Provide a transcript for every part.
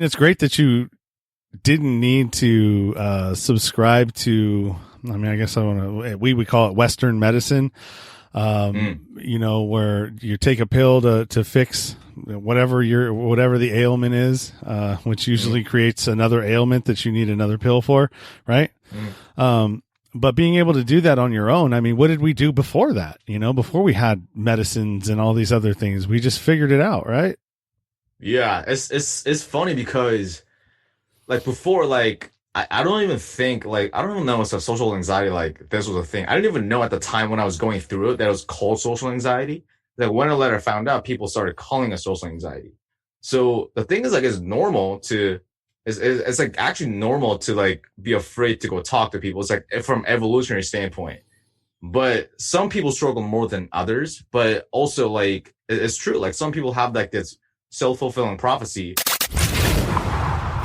It's great that you didn't need to subscribe to, I mean, I guess we call it Western medicine, where you take a pill to fix whatever the ailment is, which usually creates another ailment that you need another pill for, right? But being able to do that on your own, I mean, what did we do before that? Before we had medicines and all these other things, we just figured it out, right? Yeah, it's funny because like before, like I don't even think like I don't even know if social anxiety like this was a thing. I didn't even know at the time when I was going through it that it was called social anxiety. Like when I later found out, people started calling it social anxiety. So the thing is like it's like actually normal to like be afraid to go talk to people. It's like from evolutionary standpoint. But some people struggle more than others. But also like it's true. Like some people have like this self-fulfilling prophecy.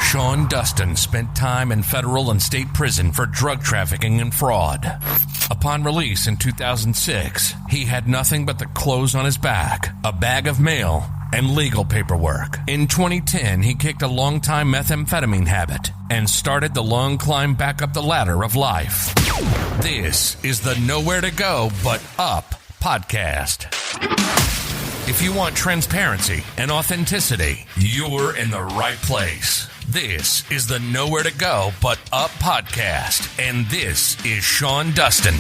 Sean Dustin spent time in federal and state prison for drug trafficking and fraud. Upon release in 2006, he had nothing but the clothes on his back, a bag of mail, and legal paperwork. In 2010, he kicked a long-time methamphetamine habit and started the long climb back up the ladder of life. This is the Nowhere to Go But Up podcast. If you want transparency and authenticity, you're in the right place. This is the Nowhere to Go But Up podcast, and this is Sean Dustin.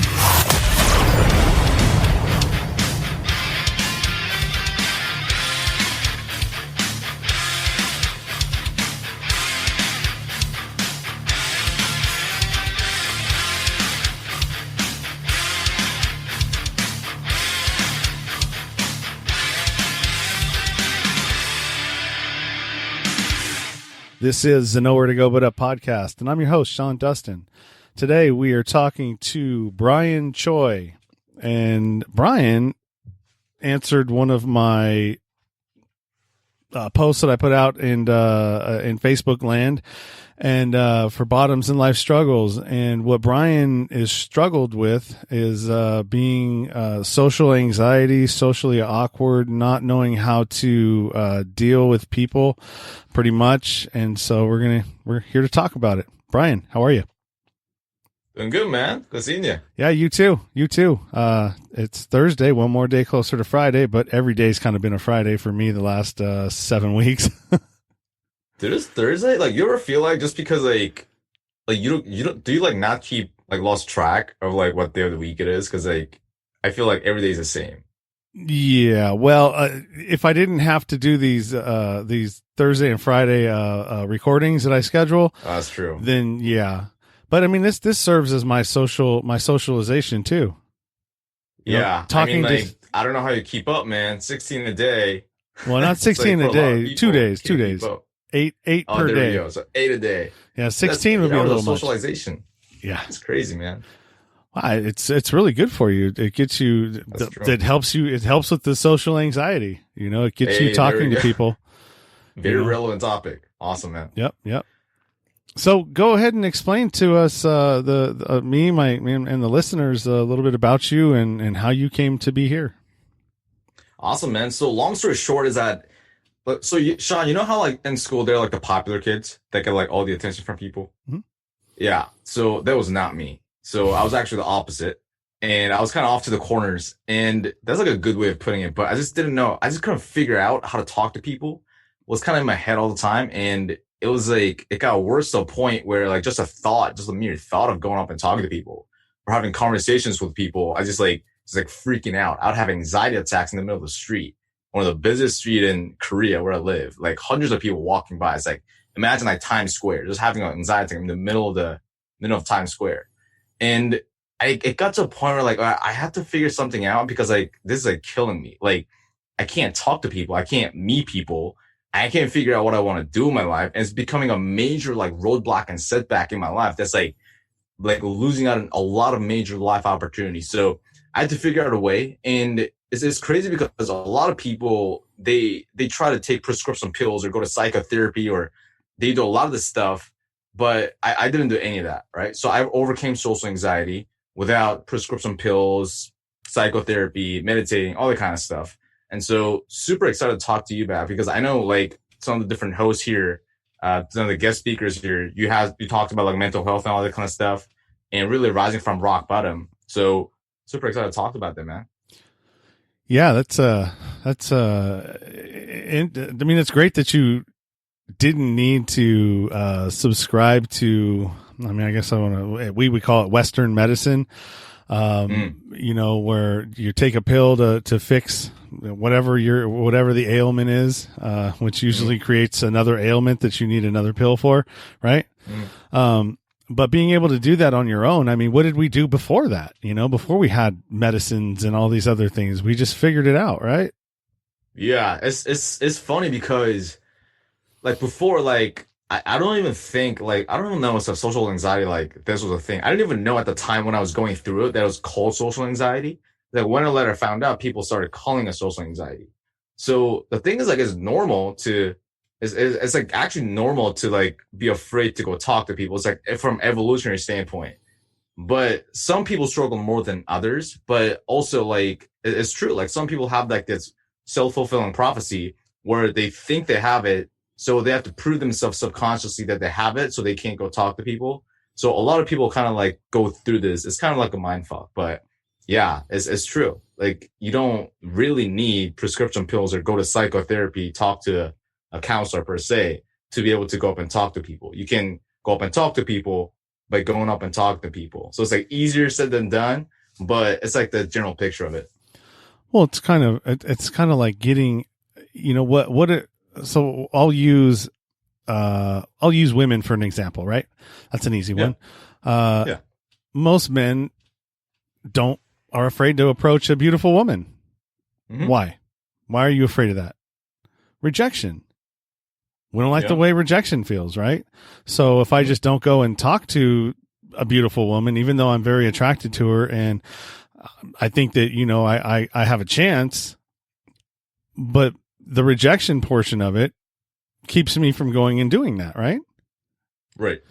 This is the Nowhere to Go But Up podcast, and I'm your host, Sean Dustin. Today we are talking to Micheal Choi, and Brian answered one of my posts that I put out in Facebook land, and for bottoms and life struggles. And what Brian is struggled with is being social anxiety, socially awkward, not knowing how to deal with people, pretty much. And so we're here to talk about it. Brian, how are you? Doing good, man. Good seeing you. Yeah, you too. You too. It's Thursday, one more day closer to Friday, but every day's kind of been a Friday for me the last 7 weeks. Dude, it's Thursday. Like, you ever feel like just because like you don't do you like not keep like lost track of like what day of the week it is? Because like I feel like every day is the same. Yeah, well, if I didn't have to do these Thursday and Friday recordings that I schedule, that's true. Then yeah. But I mean, this serves as my socialization too. Yeah, talking I mean, like, I don't know how you keep up, man. 16 a day. Well, not 16 a day. 2 days. 2 days. Eight per there day. We go. So 8 a day. Yeah, 16 would be a little much. Socialization. Yeah, it's crazy, man. Wow, it's really good for you. It gets you. It helps you. It helps with the social anxiety. It gets you talking to people. Very relevant topic. Awesome, man. Yep. So go ahead and explain to us, me and the listeners a little bit about you and how you came to be here. Awesome, man. So long story short is that, Sean, you know how like in school they're like the popular kids that get like all the attention from people? Mm-hmm. Yeah. So that was not me. So I was actually the opposite, and I was kind of off to the corners, and that's like a good way of putting it. But I just didn't know. I just couldn't figure out how to talk to people. It was kind of in my head all the time, and it was like, it got worse to a point where like just a mere thought of going up and talking to people or having conversations with people, I just like freaking out. I would have anxiety attacks in the middle of the street, one of the busiest street in Korea where I live, like hundreds of people walking by. It's like, imagine like Times Square, just having an anxiety attack in the middle of Times Square. And it got to a point where like, I had to figure something out because like, this is like killing me. Like, I can't talk to people. I can't meet people. I can't figure out what I want to do in my life. And it's becoming a major like roadblock and setback in my life. That's like losing out on a lot of major life opportunities. So I had to figure out a way. And it's crazy because a lot of people, they try to take prescription pills or go to psychotherapy or they do a lot of this stuff, but I didn't do any of that. Right. So I overcame social anxiety without prescription pills, psychotherapy, meditating, all that kind of stuff. And so super excited to talk to you about, because I know like some of the different hosts here, some of the guest speakers here, you talked about like mental health and all that kind of stuff, and really rising from rock bottom. So super excited to talk about that, man. Yeah, I mean, it's great that you didn't need to subscribe to, I mean, I guess we call it Western medicine, you know, where you take a pill to fix whatever the ailment is, which usually creates another ailment that you need another pill for, right? But being able to do that on your own, I mean, what did we do before that? You know, before we had medicines and all these other things, we just figured it out, right? Yeah, it's funny because like before, like I don't even think like I don't even know if social anxiety like this was a thing. I didn't even know at the time when I was going through it that it was called social anxiety. Like when I later found out, people started calling it social anxiety. So the thing is like it's like actually normal to like be afraid to go talk to people. It's like from evolutionary standpoint. But some people struggle more than others. But also like it's true. Like some people have like this self-fulfilling prophecy where they think they have it. So they have to prove themselves subconsciously that they have it so they can't go talk to people. So a lot of people kind of like go through this. It's kind of like a mind fuck. But yeah, it's true. Like you don't really need prescription pills or go to psychotherapy, talk to a counselor per se to be able to go up and talk to people. You can go up and talk to people by going up and talk to people. So it's like easier said than done, but it's like the general picture of it. Well, it's kind of like getting, you know, so I'll use women for an example, right? That's an easy one. Yeah. Most men are afraid to approach a beautiful woman. Mm-hmm. Why are you afraid of that? Rejection. We don't like the way rejection feels, right? So if I just don't go and talk to a beautiful woman, even though I'm very attracted to her and I think that, you know, I have a chance, but the rejection portion of it keeps me from going and doing that, right? Right.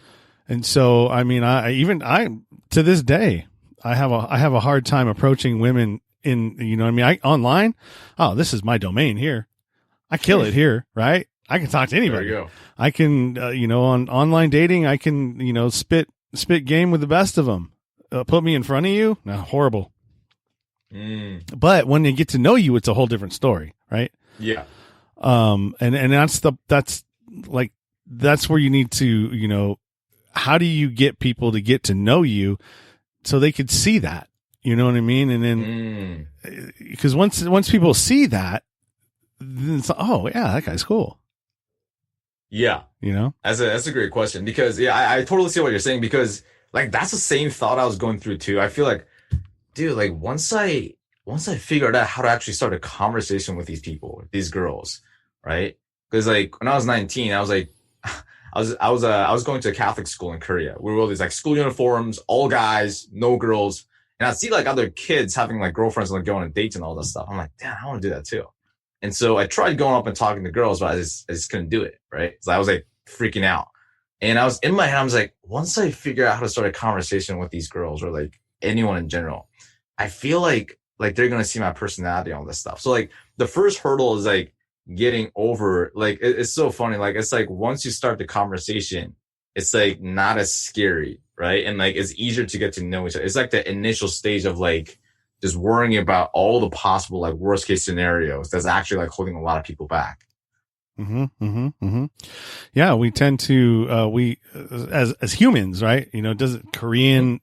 And so, I mean, I to this day, I have a hard time approaching women in, you know what I mean? Online. Oh, this is my domain here. I kill it here, right? I can talk to anybody. There you go. I can, you know, on online dating, I can, you know, spit game with the best of them. Put me in front of you. No, horrible. But when they get to know you, it's a whole different story, right? Yeah. And that's where you need to, you know, how do you get people to get to know you so they could see that, you know what I mean? And then, because once people see that, then it's, oh yeah, that guy's cool. Yeah. You know, that's a great question because I totally see what you're saying because like, that's the same thought I was going through too. I feel like, dude, like once I figured out how to actually start a conversation with these people, these girls, right? Because like when I was 19, I was like, I was going to a Catholic school in Korea. We were all these like school uniforms, all guys, no girls. And I see like other kids having like girlfriends and like going on dates and all that stuff. I'm like, damn, I want to do that too. And so I tried going up and talking to girls, but I just couldn't do it. Right. So I was like freaking out. And I was in my head, I was like, once I figure out how to start a conversation with these girls or like anyone in general, I feel like they're going to see my personality and all this stuff. So like the first hurdle is like getting over, like, it's so funny. Like, it's like once you start the conversation, it's like not as scary. Right. And like, it's easier to get to know each other. It's like the initial stage of like just worrying about all the possible like worst case scenarios that's actually like holding a lot of people back. Yeah, we tend to as humans, right? You know, doesn't Korean,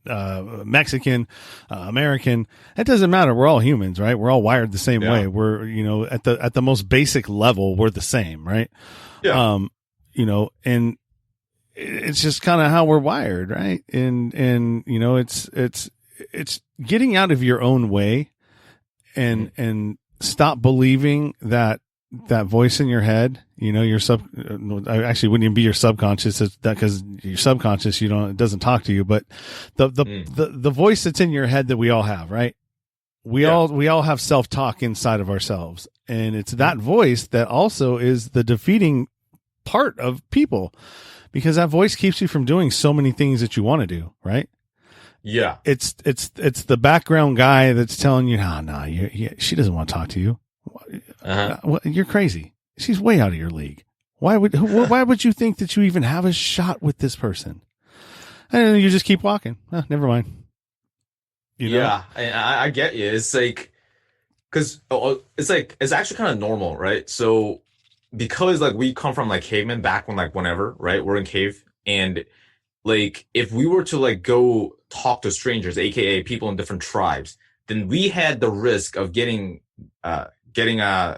Mexican, American, it doesn't matter. We're all humans, right? We're all wired the same way. We're, you know, at the most basic level, we're the same, right? Yeah. You know, and it's just kind of how we're wired, right? And you know, it's getting out of your own way and stop believing that voice in your head, you know, actually wouldn't even be your subconscious, because your subconscious, it doesn't talk to you, but the voice that's in your head that we all have, right? We all have self-talk inside of ourselves. And it's that voice that also is the defeating part of people, because that voice keeps you from doing so many things that you want to do, right? Yeah. It's the background guy that's telling you, she doesn't want to talk to you. You're crazy. She's way out of your league. Why would you think that you even have a shot with this person? And then you just keep walking. Oh, never mind. You know? Yeah, I get you. It's like, because it's actually kind of normal, right? So because like we come from like cavemen back when like whenever, right? We're in cave, and like if we were to like go talk to strangers, aka people in different tribes, then we had the risk of getting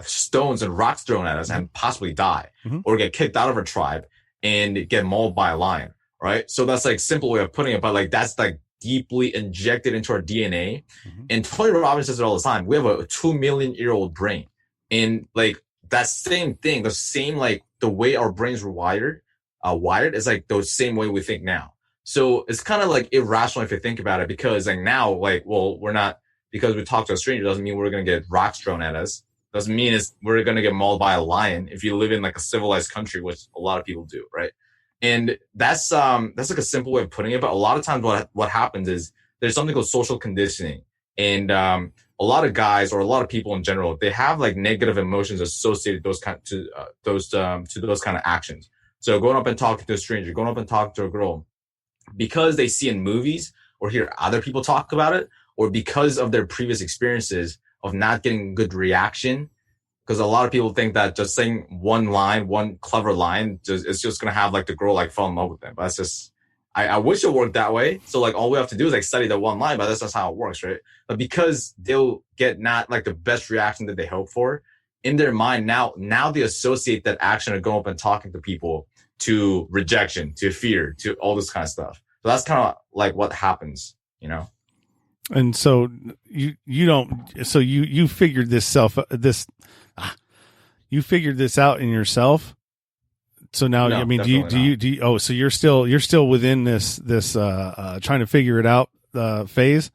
stones and rocks thrown at us and possibly die, or get kicked out of our tribe and get mauled by a lion, right? So that's like simple way of putting it, but like that's like deeply injected into our DNA. And Tony Robbins says it all the time. We have a 2 million year old brain, and like that same thing, the same like the way our brains were wired is like the same way we think now. So it's kind of like irrational if you think about it, because like now, like, well, we're not, because we talk to a stranger doesn't mean we're going to get rocks thrown at us. Doesn't mean we're going to get mauled by a lion if you live in like a civilized country, which a lot of people do, right? And that's like a simple way of putting it. But a lot of times what happens is there's something called social conditioning. And a lot of guys, or a lot of people in general, they have like negative emotions associated to those kind of actions. So going up and talking to a stranger, going up and talking to a girl, because they see in movies or hear other people talk about it, or because of their previous experiences of not getting good reaction. Because a lot of people think that just saying one clever line, it's just going to have like the girl like fall in love with them. But that's just, I wish it worked that way. So like all we have to do is like study that one line, but that's just how it works, right? But because they'll get not like the best reaction that they hope for in their mind, now they associate that action of going up and talking to people to rejection, to fear, to all this kind of stuff. So that's kind of like what happens, you know? And so you figured you figured this out in yourself. So now, No, I mean, do you, oh, so you're still within this trying to figure it out, phase?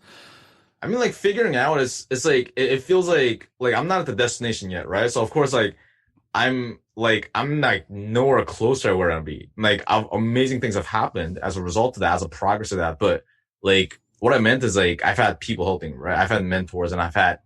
I mean, like figuring out it's like, it feels like I'm not at the destination yet. Right. So of course, like I'm like nowhere close to where I'm be. Like amazing things have happened as a result of that, as a progress of that. But like, what I meant is like, I've had people helping, right? I've had mentors, and I've had,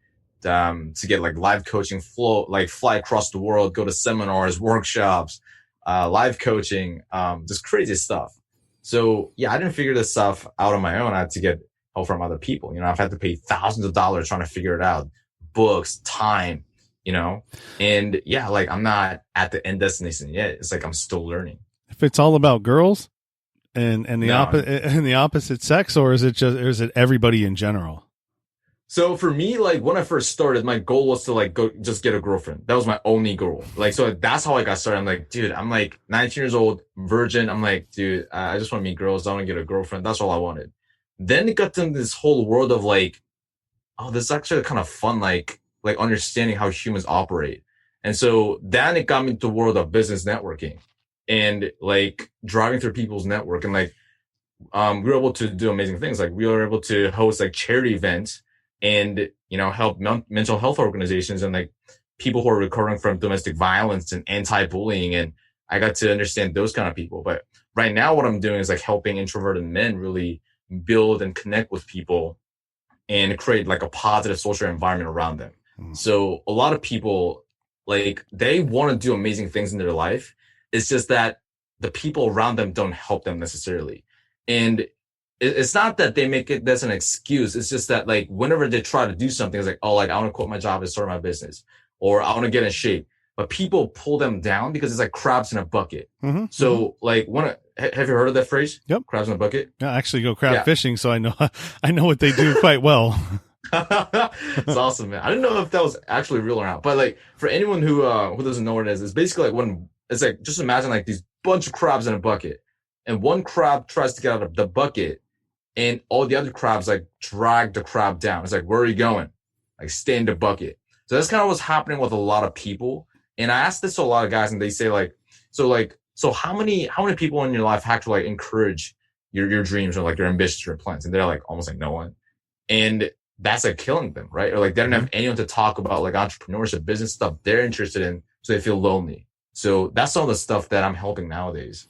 to get like live coaching, fly across the world, go to seminars, workshops, live coaching, just crazy stuff. So yeah, I didn't figure this stuff out on my own. I had to get help from other people. You know, I've had to pay thousands of dollars trying to figure it out, books, time, you know, and yeah, like I'm not at the end destination yet. It's like I'm still learning. If it's all about girls and the opposite sex, or is it everybody in general? So for me, like when I first started, my goal was to like go just get a girlfriend. That was my only goal. Like, so that's how I got started. I'm like, dude, I'm like 19 years old, virgin. I'm like, dude, I just want to meet girls. I want to get a girlfriend. That's all I wanted. Then it got to this whole world of like, oh, this is actually kind of fun, like understanding how humans operate. And so then it got me into the world of business networking and like driving through people's network. And like, we were able to do amazing things. Like we were able to host like charity events and, you know, help mental health organizations and like people who are recovering from domestic violence and anti-bullying. And I got to understand those kind of people. But right now what I'm doing is like helping introverted men really build and connect with people and create like a positive social environment around them. So a lot of people, like they want to do amazing things in their life. It's just that the people around them don't help them necessarily. And it's not that they make it, that's an excuse. It's just that like whenever they try to do something, it's like, oh, like I want to quit my job and start my business, or I want to get in shape. But people pull them down because it's like crabs in a bucket. So like have you heard of that phrase? Yep. Crabs in a bucket? Yeah, I actually go crab fishing, so I know what they do quite well. It's awesome, man. I didn't know if that was actually real or not. But like for anyone who doesn't know what it is, it's basically like when it's like, just imagine like these bunch of crabs in a bucket, and one crab tries to get out of the bucket, and all the other crabs like drag the crab down. It's like, where are you going? Like, stay in the bucket. So that's kind of what's happening with a lot of people. And I asked this to a lot of guys, and they say like, so how many people in your life actually like encourage your dreams or like your ambitions or plans? And they're like almost like no one. And that's like killing them, right? Or like they don't have anyone to talk about like entrepreneurship, business stuff they're interested in, so they feel lonely. So that's some of the stuff that I'm helping nowadays.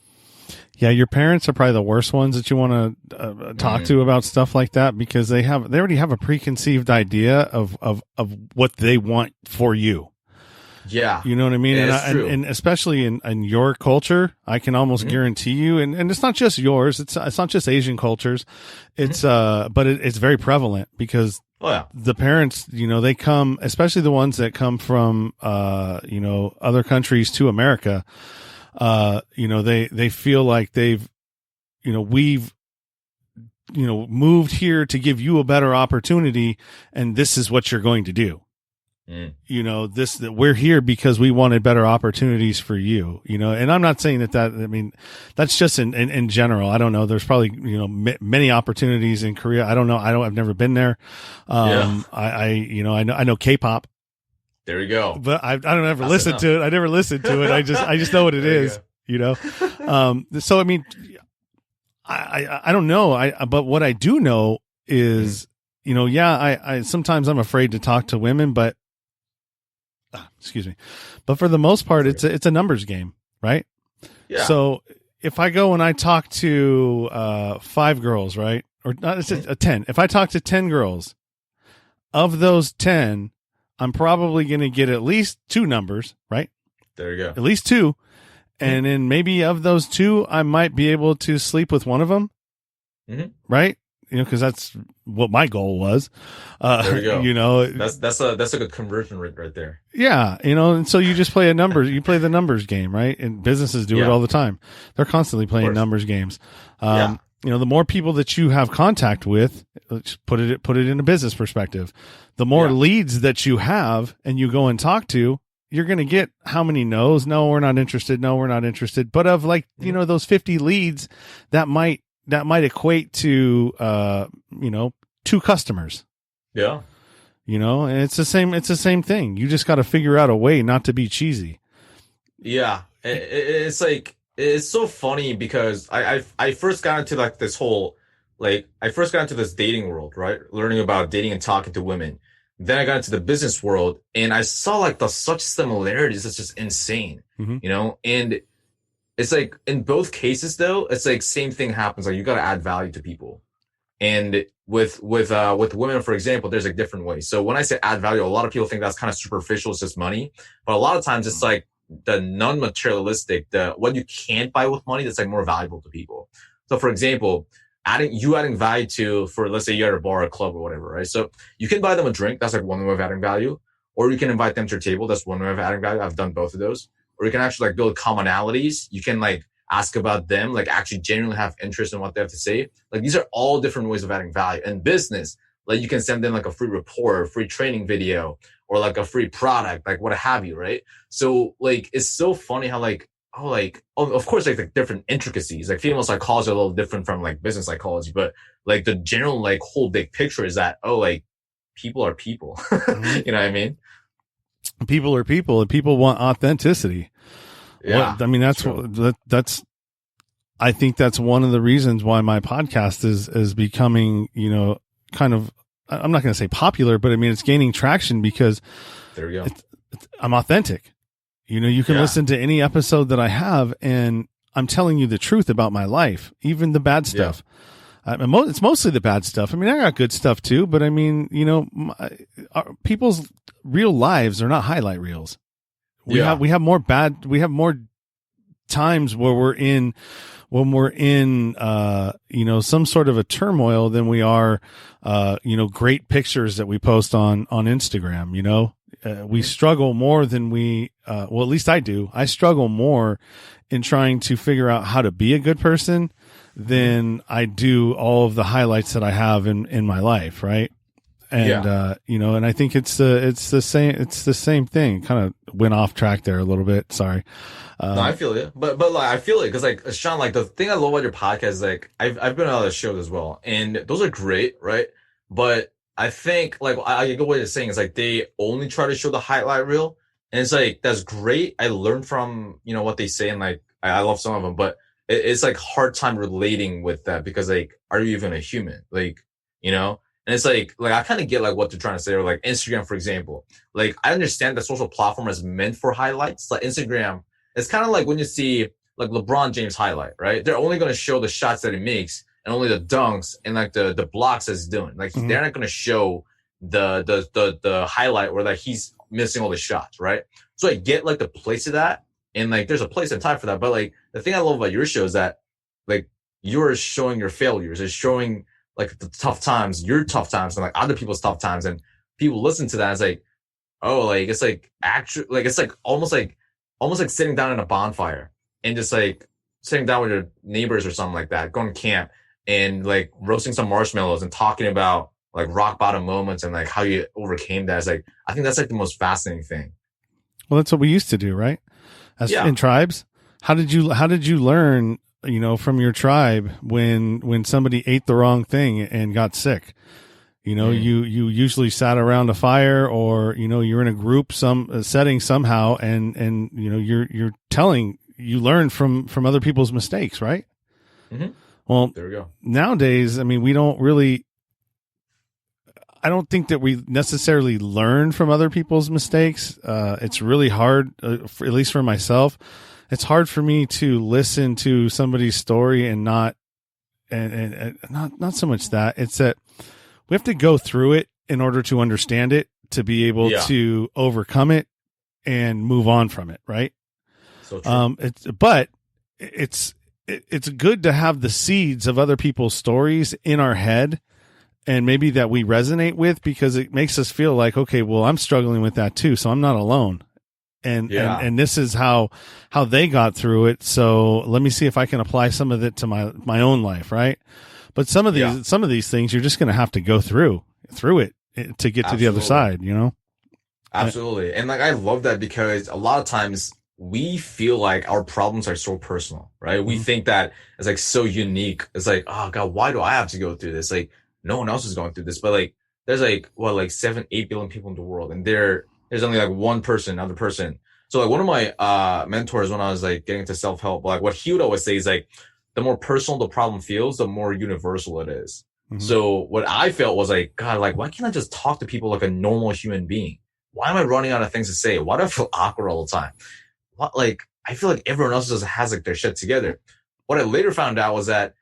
Yeah, your parents are probably the worst ones that you want to talk to about stuff like that, because they already have a preconceived idea of what they want for you. Yeah. You know what I mean? Yeah, it's true. And especially in your culture, I can almost guarantee you, and it's not just yours. It's not just Asian cultures. It's, but it's very prevalent because the parents, you know, they come, especially the ones that come from, you know, other countries to America. You know, they feel like we've, you know, moved here to give you a better opportunity, and this is what you're going to do. You know, that we're here because we wanted better opportunities for you, you know, and I'm not saying that, I mean, that's just in general. I don't know. There's probably, you know, many opportunities in Korea. I don't know. I've never been there. You know, I know K-pop. There you go. But I don't ever listen to it. I never listened to it. I just know what it is, you know? So, I mean, I don't know. But what I do know is, you know, I sometimes I'm afraid to talk to women, but excuse me. But for the most part, it's a numbers game, right? Yeah. So if I go and I talk to 5 girls, right? Or not, it's a 10. If I talk to 10 girls, of those 10, I'm probably going to get at least 2 numbers, right? There you go. At least 2. And then maybe of those 2, I might be able to sleep with one of them, right? You know, because that's what my goal was. There you go. You know, that's a good conversion rate right there. Yeah, you know, and so you just play you play the numbers game, right? And businesses do it all the time. They're constantly playing numbers games. You know, the more people that you have contact with, let's put it in a business perspective, the more leads that you have and you go and talk to, you're going to get how many no's? No, we're not interested. No, we're not interested. But of like, you know, those 50 leads, that might equate to, you know, 2 customers. Yeah. You know, and it's the same thing. You just got to figure out a way not to be cheesy. Yeah. It's like, it's so funny because I first got into like this whole, like, I first got into this dating world, right? Learning about dating and talking to women. Then I got into the business world and I saw like such similarities. It's just insane, you know? And it's like in both cases though, it's like same thing happens. Like you got to add value to people. And with women, for example, there's like different ways. So when I say add value, a lot of people think that's kind of superficial. It's just money. But a lot of times it's like the non-materialistic, what you can't buy with money that's like more valuable to people. So for example, adding value to, for let's say you're at a bar or a club or whatever, right? So you can buy them a drink. That's like one way of adding value. Or you can invite them to your table. That's one way of adding value. I've done both of those. Or you can actually like build commonalities. You can like ask about them, like actually genuinely have interest in what they have to say. Like these are all different ways of adding value. In business, like you can send them like a free report, a free training video, or like a free product, like what have you, right? So like, it's so funny how of course, like the different intricacies, like female psychology are a little different from like business psychology, but like the general, like whole big picture is that, like people are people, you know what I mean? People are people and people want authenticity. Yeah. I mean, I think that's one of the reasons why my podcast is becoming, you know, kind of, I'm not going to say popular, but I mean, it's gaining traction because there we go. I'm authentic. You know, you can listen to any episode that I have and I'm telling you the truth about my life, even the bad stuff. It's mostly the bad stuff. I mean, I got good stuff too, but I mean, you know, people's real lives are not highlight reels. We have more times where we're in, you know, some sort of a turmoil than we are, you know, great pictures that we post on Instagram, you know. We struggle more than well, at least I do. I struggle more in trying to figure out how to be a good person than I do all of the highlights that I have in my life. Right. And, you know, and I think it's the same thing. Kind of went off track there a little bit. Sorry. No, I feel it, but like, I feel it. Cause like Sean, like the thing I love about your podcast is like, I've been on other shows as well. And those are great. Right. But I think like a good way of saying is like they only try to show the highlight reel, and it's like that's great. I learned from what they say, and like I love some of them, but it's like hard time relating with that because like are you even a human? Like and it's like I kind of get like what they're trying to say, or like Instagram for example. Like I understand that social platform is meant for highlights. Like Instagram, it's kind of like when you see like LeBron James highlight, right? They're only going to show the shots that he makes. And only the dunks and like the blocks that he's doing. Like they're not gonna show the highlight where like he's missing all the shots, right? So I get like the place of that, and like there's a place and time for that. But like the thing I love about your show is that like you're showing your failures, it's showing like the tough times, your tough times, and like other people's tough times, and people listen to that. It's like, oh, like it's like actually, like it's like almost like sitting down in a bonfire and just like sitting down with your neighbors or something like that, going to camp and like roasting some marshmallows and talking about like rock bottom moments and like how you overcame that. It's like, I think that's like the most fascinating thing. Well, that's what we used to do, right? As in tribes. How did you learn, you know, from your tribe when somebody ate the wrong thing and got sick? You know, you usually sat around a fire, or, you know, you're in a group, setting somehow, and, you know, you learn from other people's mistakes, right? Mm-hmm. Well, there we go. Nowadays, I mean, I don't think that we necessarily learn from other people's mistakes. It's really hard, at least for myself. It's hard for me to listen to somebody's story and not so much that it's that we have to go through it in order to understand it, to be able to overcome it and move on from it. Right. So true. It's good to have the seeds of other people's stories in our head, and maybe that we resonate with, because it makes us feel like, okay, well, I'm struggling with that too, so I'm not alone. And this is how they got through it. So let me see if I can apply some of it to my own life. Right. But some of these things, you're just going to have to go through it to get to the other side, you know? Absolutely. And like, I love that, because a lot of times we feel like our problems are so personal, right? Mm-hmm. We think that it's like so unique. It's like, oh God, why do I have to go through this? Like, no one else is going through this. But like, there's like, 7-8 billion people in the world, and there's only like one person, another person. So like one of my mentors, when I was like getting into self-help, like what he would always say is like, the more personal the problem feels, the more universal it is. Mm-hmm. So what I felt was like, God, like, why can't I just talk to people like a normal human being? Why am I running out of things to say? Why do I feel awkward all the time? Like, I feel like everyone else just has like their shit together. What I later found out was that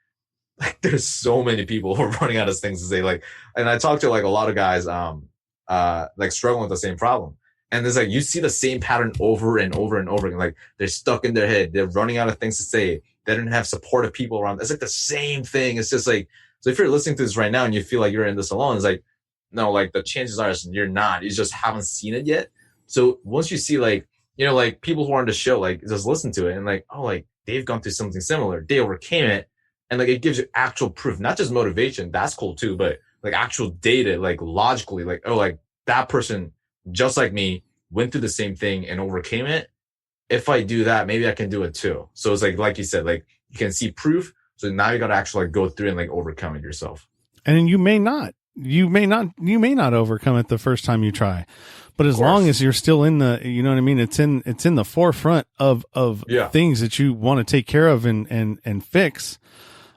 like there's so many people who are running out of things to say. Like, and I talked to like a lot of guys, like struggling with the same problem. And there's like, you see the same pattern over and over and over again. Like, they're stuck in their head. They're running out of things to say. They don't have supportive people around. It's like the same thing. It's just like, so if you're listening to this right now and you feel like you're in this alone, it's like, no, like the chances are you're not. You just haven't seen it yet. So once you see like, you know, like people who are on the show, like just listen to it and like, oh, like they've gone through something similar. They overcame it. And like, it gives you actual proof, not just motivation. That's cool too, but like actual data, like logically, like, oh, like that person, just like me, went through the same thing and overcame it. If I do that, maybe I can do it too. So it's like you said, like you can see proof. So now you got to actually like go through and like overcome it yourself. And you may not overcome it the first time you try, but as long as you're still in the, you know what I mean? It's in the forefront of things that you want to take care of and fix.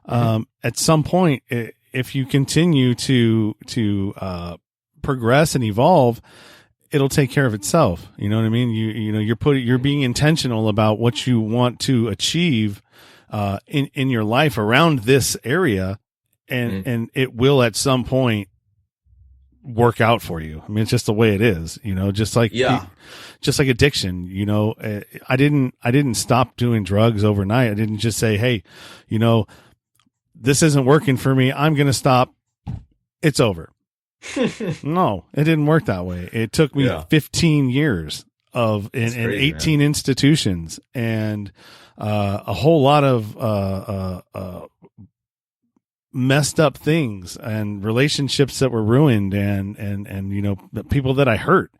At some point, if you continue to progress and evolve, it'll take care of itself. You know what I mean? You're being intentional about what you want to achieve, in your life around this area, and it will at some point work out for you. I mean, it's just the way it is, you know, just like addiction, you know, I didn't stop doing drugs overnight. I didn't just say, hey, you know, this isn't working for me, I'm going to stop. It's over. No, it didn't work that way. It took me 15 years in 18 institutions, and a whole lot of messed up things and relationships that were ruined, and you know, people that I hurt,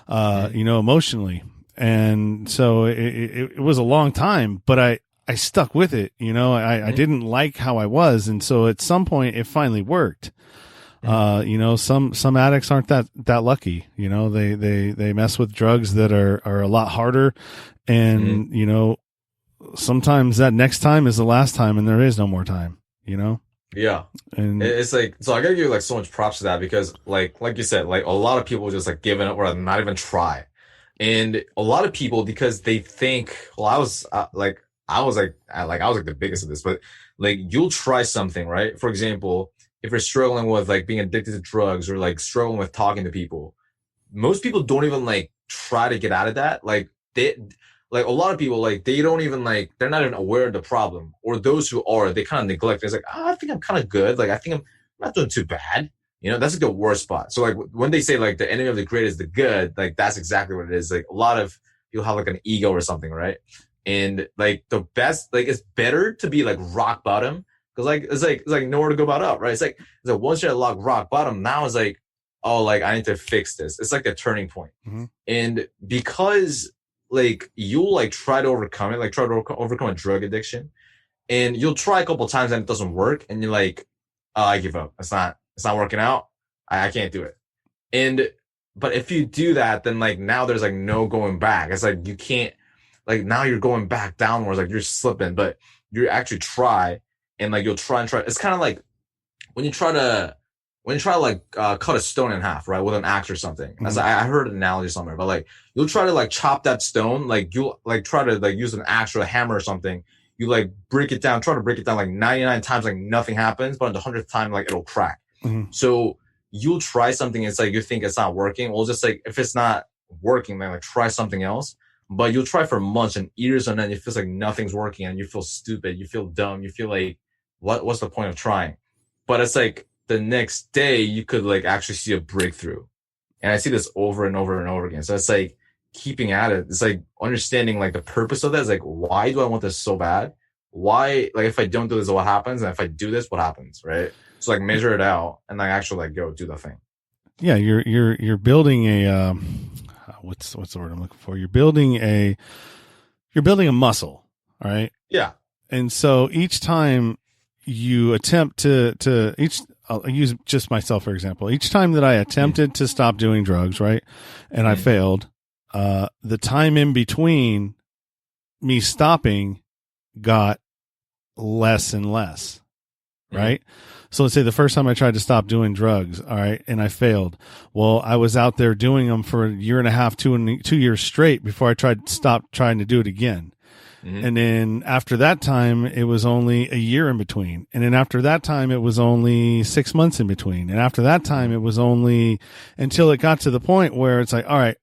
you know, emotionally. And so it was a long time, but I stuck with it. You know, I didn't like how I was, and so at some point it finally worked. You know, some addicts aren't that lucky. You know, they mess with drugs that are a lot harder, and you know, sometimes that next time is the last time, and there is no more time. You know. Yeah. And it's like, so I gotta give you like so much props to that, because like you said, like a lot of people just like giving up or not even try. And a lot of people, because they think, well, I was like the biggest of this, but like you'll try something, right? For example, if you're struggling with like being addicted to drugs or like struggling with talking to people, most people don't even like try to get out of that, like a lot of people, like they don't even like, they're not even aware of the problem, or those who are, they kind of neglect it. It's like, I think I'm kind of good. Like, I think I'm not doing too bad. That's like the worst spot. So like when they say like the enemy of the great is the good, like that's exactly what it is. Like a lot of people have like an ego or something, right? And like the best, like it's better to be like rock bottom, because like it's like nowhere to go about up, right? It's like once you're at rock bottom, now it's like, oh, like I need to fix this. It's like a turning point. Mm-hmm. And because like you'll like try to overcome it, like try to overcome a drug addiction, and you'll try a couple times and it doesn't work, and you're like, oh, I give up. It's not working out. I can't do it. But if you do that, then like now there's like no going back. It's like you can't, like now you're going back downwards, like you're slipping, but you actually try, and like you'll try and try. It's kind of like when you try to like cut a stone in half, right, with an axe or something. Mm-hmm. I heard an analogy somewhere, but like you'll try to like chop that stone, like you'll like try to like use an axe or a hammer or something. You like try to break it down like 99 times, like nothing happens, but on the 100th time, like it'll crack. Mm-hmm. So you'll try something, it's like you think it's not working. Well, just like if it's not working, then like try something else. But you'll try for months and years, and then it feels like nothing's working, and you feel stupid, you feel dumb, you feel like what's the point of trying? But it's like the next day you could like actually see a breakthrough. And I see this over and over and over again. So it's like keeping at it. It's like understanding like the purpose of that is like, why do I want this so bad? Why, like if I don't do this, what happens? And if I do this, what happens? Right? So like measure it out and like actually like go do the thing. Yeah, you're building a what's the word I'm looking for? You're building a muscle, all right? Yeah. And so each time you attempt to I'll use just myself for example. Each time that I attempted to stop doing drugs, right, and I failed, the time in between me stopping got less and less, right? So let's say the first time I tried to stop doing drugs, all right, and I failed. Well, I was out there doing them for a year and a half, 2 years straight before I stopped trying to do it again. Mm-hmm. And then after that time, it was only a year in between. And then after that time, it was only 6 months in between. And after that time, it was only until it got to the point where it's like, all right,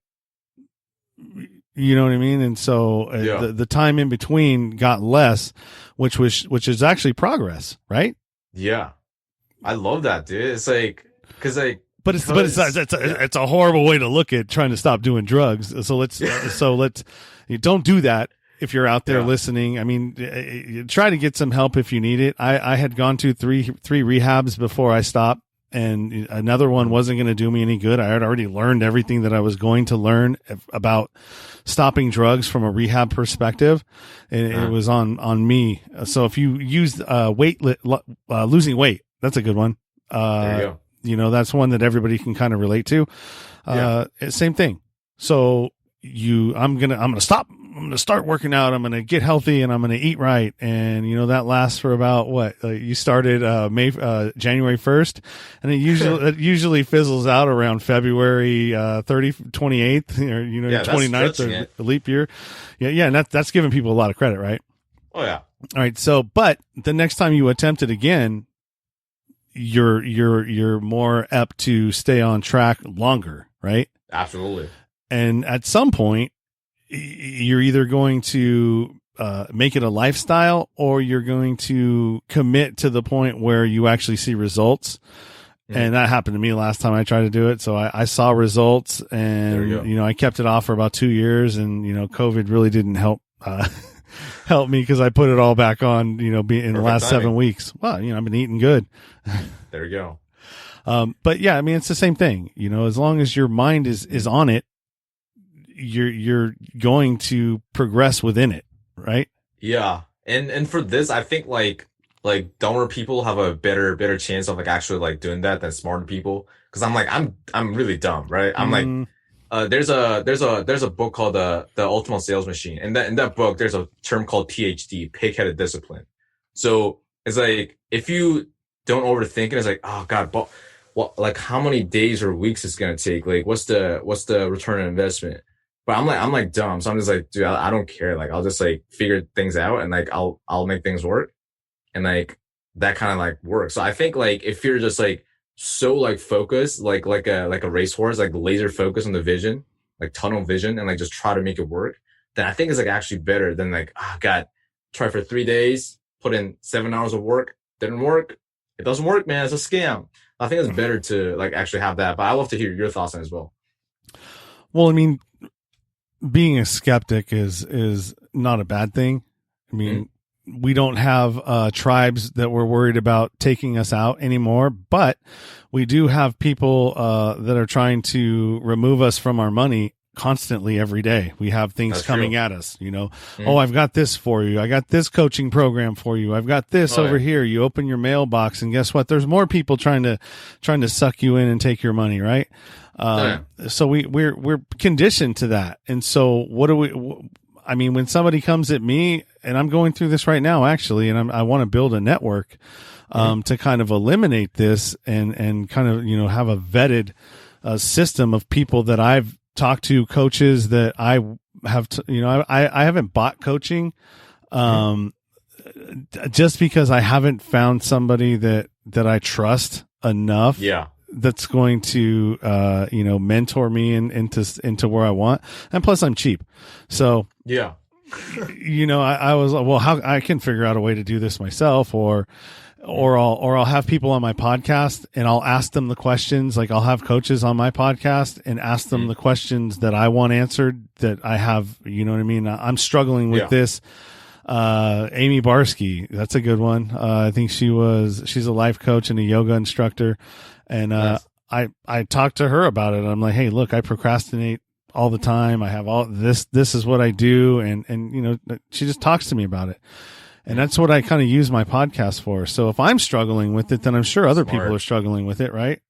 you know what I mean? And so the time in between got less, which is actually progress, right? Yeah. I love that, dude. It's like, it's a horrible way to look at trying to stop doing drugs. So let's you don't do that. If you're out there listening, I mean, try to get some help if you need it. I had gone to three rehabs before I stopped, and another one wasn't going to do me any good. I had already learned everything that I was going to learn about stopping drugs from a rehab perspective, and it was on me. So if you use losing weight, that's a good one. There you go. That's one that everybody can kind of relate to. Same thing. So I'm gonna stop. I'm going to start working out. I'm going to get healthy and I'm going to eat right. And, that lasts for about what? You started January 1st, and it usually fizzles out around February 28th or, 29th or the leap year. Yeah. And that's giving people a lot of credit, right? Oh, yeah. All right. So, but the next time you attempt it again, you're more apt to stay on track longer, right? Absolutely. And at some point, you're either going to make it a lifestyle, or you're going to commit to the point where you actually see results. And that happened to me last time I tried to do it. So I saw results, and I kept it off for about 2 years, and COVID really didn't help me because I put it all back on, in the last 7 weeks. Well, I've been eating good. There you go. But yeah, I mean, it's the same thing, as long as your mind is on it, you're going to progress within it, right? Yeah. And for this, I think like dumber people have a better chance of like actually like doing that than smarter people. Cause I'm really dumb, right? I'm like, there's a book called the Ultimate Sales Machine. And in that book, there's a term called PHD, pig-headed discipline. So it's like, if you don't overthink it, it's like, oh God, but what, like how many days or weeks it's going to take? Like, what's the return on investment? But I'm like dumb. So I'm just like, dude, I don't care. Like, I'll just like figure things out, and like, I'll make things work. And like, that kind of like works. So I think like, if you're just like so like focused, like a racehorse, like laser focused on the vision, like tunnel vision and like just try to make it work, then I think it's like actually better than like, oh God, try for 3 days, put in 7 hours of work, didn't work. It doesn't work, man. It's a scam. I think it's better to like actually have that. But I love to hear your thoughts on it as well. Well, I mean, being a skeptic is not a bad thing. I mean, we don't have tribes that we're worried about taking us out anymore, but we do have people that are trying to remove us from our money constantly every day. We have things That's coming true. at us, Oh, I've got this for you. I got this coaching program for you. I've got this over here. You open your mailbox and guess what? There's more people trying to suck you in and take your money. Right. So we're conditioned to that. And so I mean, when somebody comes at me, and I'm going through this right now, actually, and I want to build a network, to kind of eliminate this and kind of, have a vetted system of people that I've talked to, coaches that I have, I haven't bought coaching, just because I haven't found somebody that I trust enough. Yeah. That's going to, mentor me into where I want. And plus I'm cheap. So, yeah, I was like, well, how I can figure out a way to do this myself, or I'll have people on my podcast and I'll ask them the questions. Like I'll have coaches on my podcast and ask them the questions that I want answered that I have, you know what I mean? I'm struggling with this. Amy Barsky, that's a good one. I think she's a life coach and a yoga instructor. And, nice. I talked to her about it. I'm like, hey, look, I procrastinate all the time. I have all this is what I do. And, she just talks to me about it. And that's what I kind of use my podcast for. So if I'm struggling with it, then I'm sure other people are struggling with it. Right.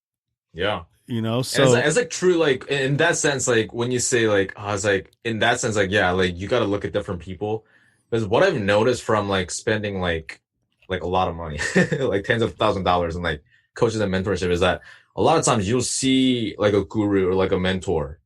Yeah. So it's like true, like in that sense, like when you say like, I was like, in that sense, like, yeah, like you got to look at different people. Because what I've noticed from like spending like a lot of money, like tens of $1,000s and like coaches and mentorship is that a lot of times you'll see like a guru or like a mentor.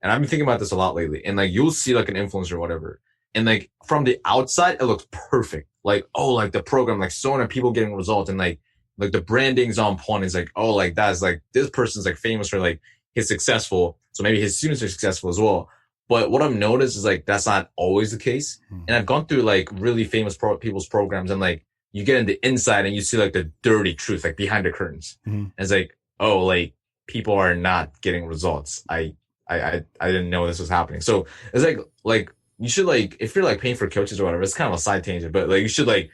And I've been thinking about this a lot lately. And like, you'll see like an influencer or whatever. And like from the outside, it looks perfect. Like, oh, like the program, like so many people getting results and like the branding's on point. It's like, oh, like that's like, this person's like famous for like he's successful. So maybe his students are successful as well. But what I've noticed is like, that's not always the case. And I've gone through like really famous people's programs and like you get in the inside and you see like the dirty truth, like behind the curtains. And it's like, oh, like people are not getting results. I didn't know this was happening. So it's like you should like, if you're like paying for coaches or whatever, it's kind of a side tangent, but like you should like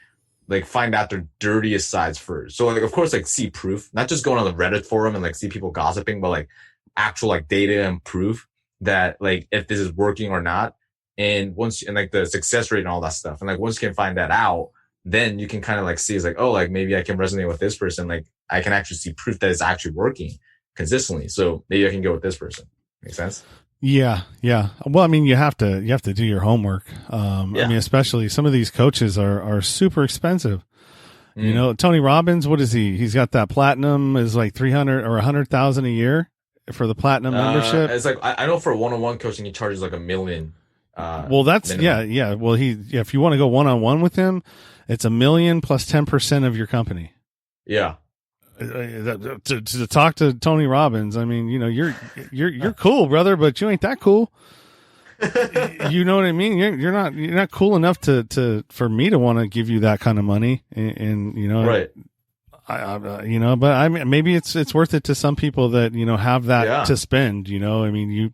find out their dirtiest sides first. So like, of course, like see proof, not just going on the Reddit forum and like see people gossiping, but like actual like data and proof that like if this is working or not. And like the success rate and all that stuff. And like once you can find that out, then you can kind of like see it's like, oh, like maybe I can resonate with this person. Like I can actually see proof that it's actually working consistently. So maybe I can go with this person. Make sense? Yeah. Well, I mean, you have to do your homework. I mean, especially some of these coaches are super expensive. Tony Robbins, what is he? He's got that platinum is like 300 or 100,000 a year for the platinum membership. It's like, I know for one-on-one coaching, he charges like $1 million. Well, that's minimum. yeah. Well, if you want to go one-on-one with him, it's $1 million plus 10% of your company. Yeah. To talk to Tony Robbins, I mean, you're cool, brother, but you ain't that cool. You know what I mean? You're not cool enough for me to want to give you that kind of money, and right. But I mean, maybe it's worth it to some people that have that to spend. I mean,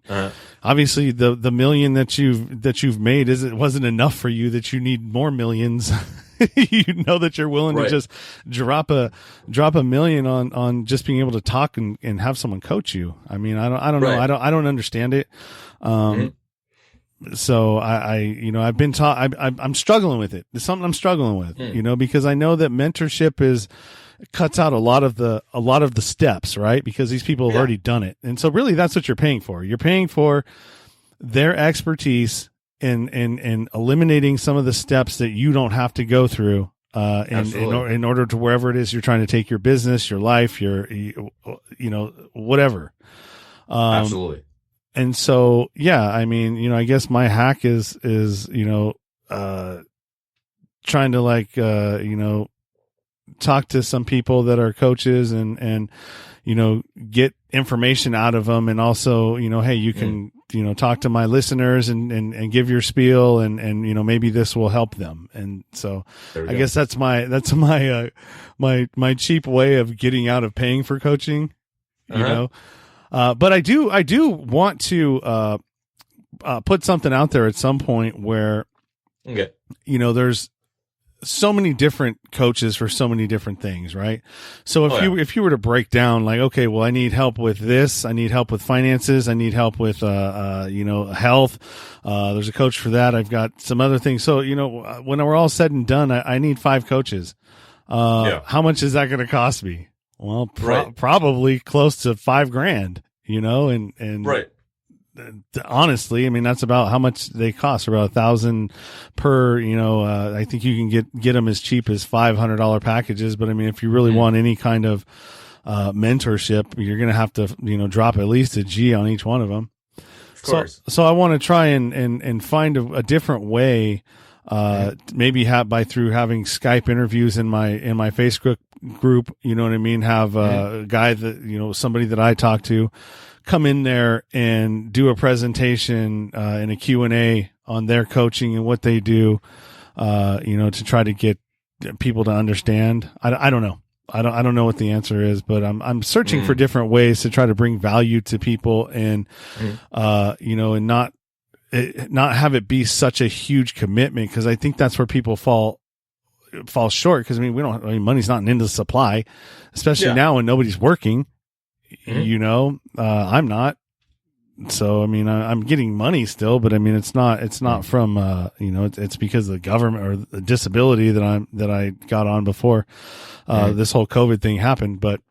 obviously the $1 million that you've made wasn't enough for you, that you need more millions. That you're willing to just drop a $1 million on just being able to talk and have someone coach you. I mean, I don't know. I don't understand it. So I've been taught, I'm struggling with it. It's something I'm struggling with, because I know that mentorship cuts out a lot of the steps, right? Because these people have already done it. And so really that's what you're paying for. You're paying for their expertise in eliminating some of the steps that you don't have to go through, in order to wherever it is you're trying to take your business, your life, whatever. Absolutely. And so, I mean, I guess my hack is trying to talk to some people that are coaches and, get information out of them. And also, hey, you can, talk to my listeners and give your spiel and, maybe this will help them. And so I guess that's my cheap way of getting out of paying for coaching, but I do want to, put something out there at some point where, there's so many different coaches for so many different things, right? So if you were to break down like, okay, well, I need help with this, I need help with finances, I need help with health. There's a coach for that. I've got some other things. So when we're all said and done, I need 5 coaches. How much is that going to cost me? Well, probably close to $5,000. And right. Honestly, I mean, that's about how much they cost, about $1,000 per, I think you can get them as cheap as $500 packages. But I mean, if you really want any kind of, mentorship, you're going to have to, drop at least a G on each one of them. Of course. So I want to try and find a different way, maybe through having Skype interviews in my Facebook group, you know what I mean? Have a guy that, somebody that I talk to, come in there and do a presentation and a Q&A on their coaching and what they do, to try to get people to understand. I don't know. I don't know what the answer is, but I'm searching for different ways to try to bring value to people and, and not have it be such a huge commitment. Cause I think that's where people fall short. Cause money's not an endless supply, especially now when nobody's working. I'm not. So, I mean, I'm getting money still, but I mean, it's not from, it's because of the government or the disability that I got on before, this whole COVID thing happened. But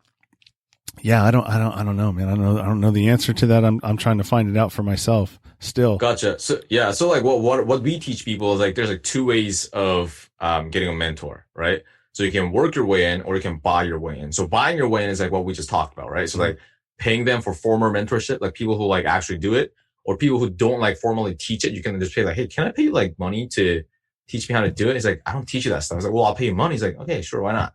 yeah, I don't know, man. I don't know the answer to that. I'm trying to find it out for myself still. Gotcha. So, yeah. So like what we teach people is like, there's like 2 ways of, getting a mentor, right? So you can work your way in or you can buy your way in. So buying your way in is like what we just talked about, right? So like paying them for former mentorship, like people who like actually do it, or people who don't like formally teach it. You can just pay like, hey, can I pay you like money to teach me how to do it? He's like, I don't teach you that stuff. I was like, well, I'll pay you money. He's like, okay, sure. Why not?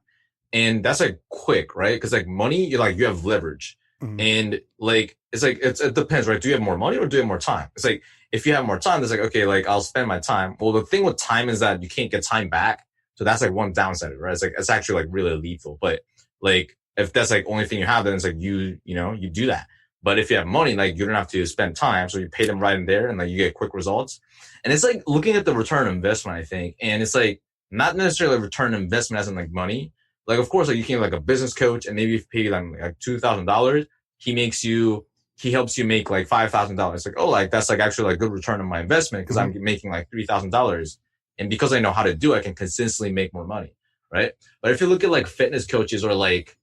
And that's like quick, right? Cause like money, you have leverage and like, it depends, right? Do you have more money or do you have more time? It's like, if you have more time, it's like, okay, like I'll spend my time. Well, the thing with time is that you can't get time back. So that's like one downside, right? It's like, it's actually like really lethal. But like, if that's like only thing you have, then it's like you do that. But if you have money, like you don't have to spend time. So you pay them right in there and like you get quick results. And it's like looking at the return on investment, I think. And it's like not necessarily return on investment as in like money. Like, of course, like you can like a business coach and maybe if you pay them like $2,000, he helps you make like $5,000. It's like, oh, like that's like actually like good return on my investment because I'm making like $3,000. And because I know how to do it, I can consistently make more money, right? But if you look at like fitness coaches or like,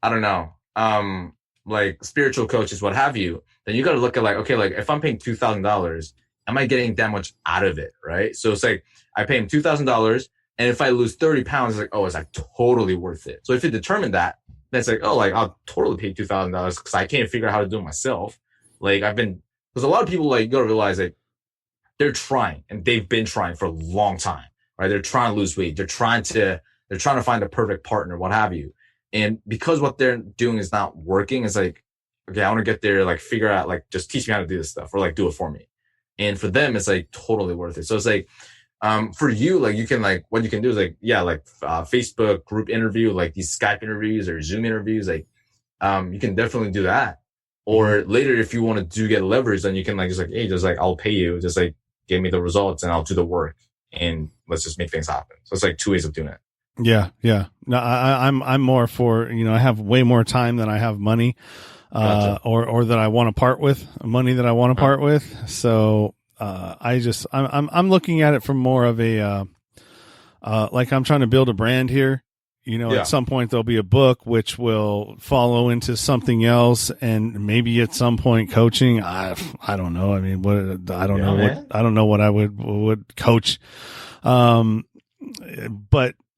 I don't know, like spiritual coaches, what have you, then you got to look at like, okay, like if I'm paying $2,000, am I getting that much out of it, right? So it's like I pay him $2,000, and if I lose 30 pounds, it's like, oh, it's like totally worth it. So if you determine that, then it's like, oh, like I'll totally pay $2,000 because I can't figure out how to do it myself. Like because a lot of people like you got to realize like, they're trying and they've been trying for a long time, right? They're trying to lose weight. They're trying to find the perfect partner, what have you. And because what they're doing is not working, it's like, okay, I want to get there, like figure out, like just teach me how to do this stuff or like do it for me. And for them, it's like totally worth it. So it's like, for you, like you can like, what you can do is like, yeah, like Facebook group interview, like these Skype interviews or Zoom interviews, like you can definitely do that. Or later, if you want to get leverage, then you can like, just like, hey, just like, I'll pay you, just like, give me the results and I'll do the work and let's just make things happen. So it's like 2 ways of doing it. Yeah. No, I'm more for, I have way more time than I have money, Gotcha. or that I want to part with, money that I want to part with. So, I'm looking at it from more of a, like I'm trying to build a brand here. At some point there'll be a book which will follow into something else, and maybe at some point coaching. I don't know. I mean, I don't know what I would coach. But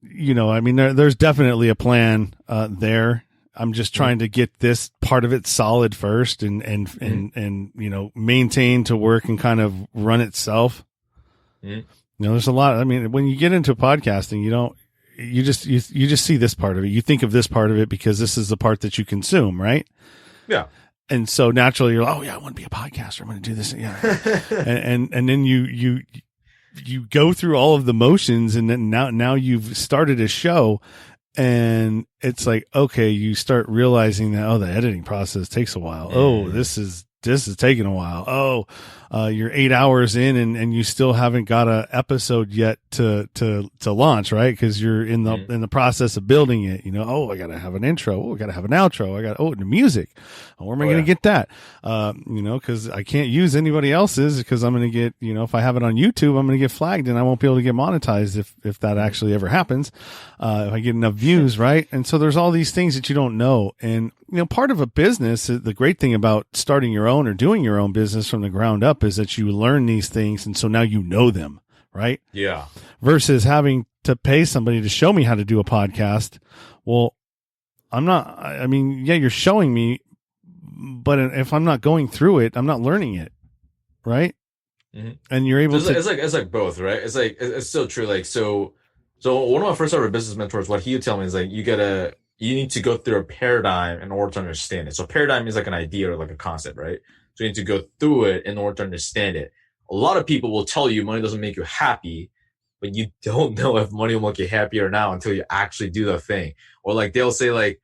I mean, there's definitely a plan there. I'm just trying to get this part of it solid first, and maintain to work and kind of run itself. There's a lot. I mean, when you get into podcasting, you just see this part of it. You think of this part of it because this is the part that you consume, right? Yeah. And so naturally you're like, oh yeah, I want to be a podcaster. I'm going to do this. Yeah. and then you go through all of the motions, and then now you've started a show, and it's like, okay, you start realizing that, oh, the editing process takes a while. Oh, this is taking a while. Oh, you're 8 hours in and you still haven't got a episode yet to launch, right? Cause you're in the process of building it, oh, I got to have an intro. Oh, I got to have an outro. The music. Oh, where am I going to get that? Cause I can't use anybody else's because I'm going to get, if I have it on YouTube, I'm going to get flagged and I won't be able to get monetized if that actually ever happens. If I get enough views, right? And so there's all these things that you don't know. And, part of a business, the great thing about starting your own or doing your own business from the ground up is that you learn these things. And so now you know them, right? Yeah. Versus having to pay somebody to show me how to do a podcast. Well, you're showing me, but if I'm not going through it, I'm not learning it. Right. Mm-hmm. And you're able to, it's like both, right? It's like, it's still true. Like, so one of my first ever business mentors, what he would tell me is like, you need to go through a paradigm in order to understand it. So paradigm is like an idea or like a concept, right? So you need to go through it in order to understand it. A lot of people will tell you money doesn't make you happy, but you don't know if money will make you happy or not until you actually do the thing. Or like they'll say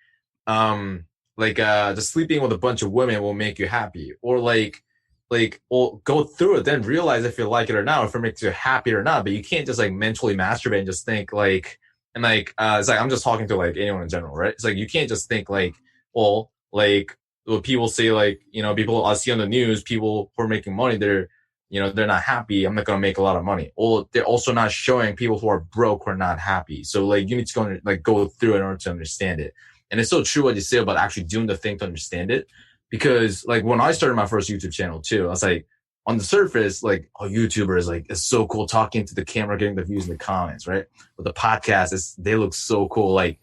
just sleeping with a bunch of women will make you happy. Or well, go through it, then realize if you like it or not, or if it makes you happy or not. But you can't just like mentally masturbate and just think like, and like, it's like, I'm just talking to like anyone in general, right? It's like, you can't just think like, well, like what people say, like, people I see on the news, people who are making money, they're not happy. I'm not going to make a lot of money. Well, they're also not showing people who are broke who are not happy. So like, you need to go through it in order to understand it. And it's so true what you say about actually doing the thing to understand it. Because like when I started my first YouTube channel too, I was like, on the surface, like, oh, YouTubers, like, it's so cool talking to the camera, getting the views in the comments, right? But the podcast, they look so cool. Like,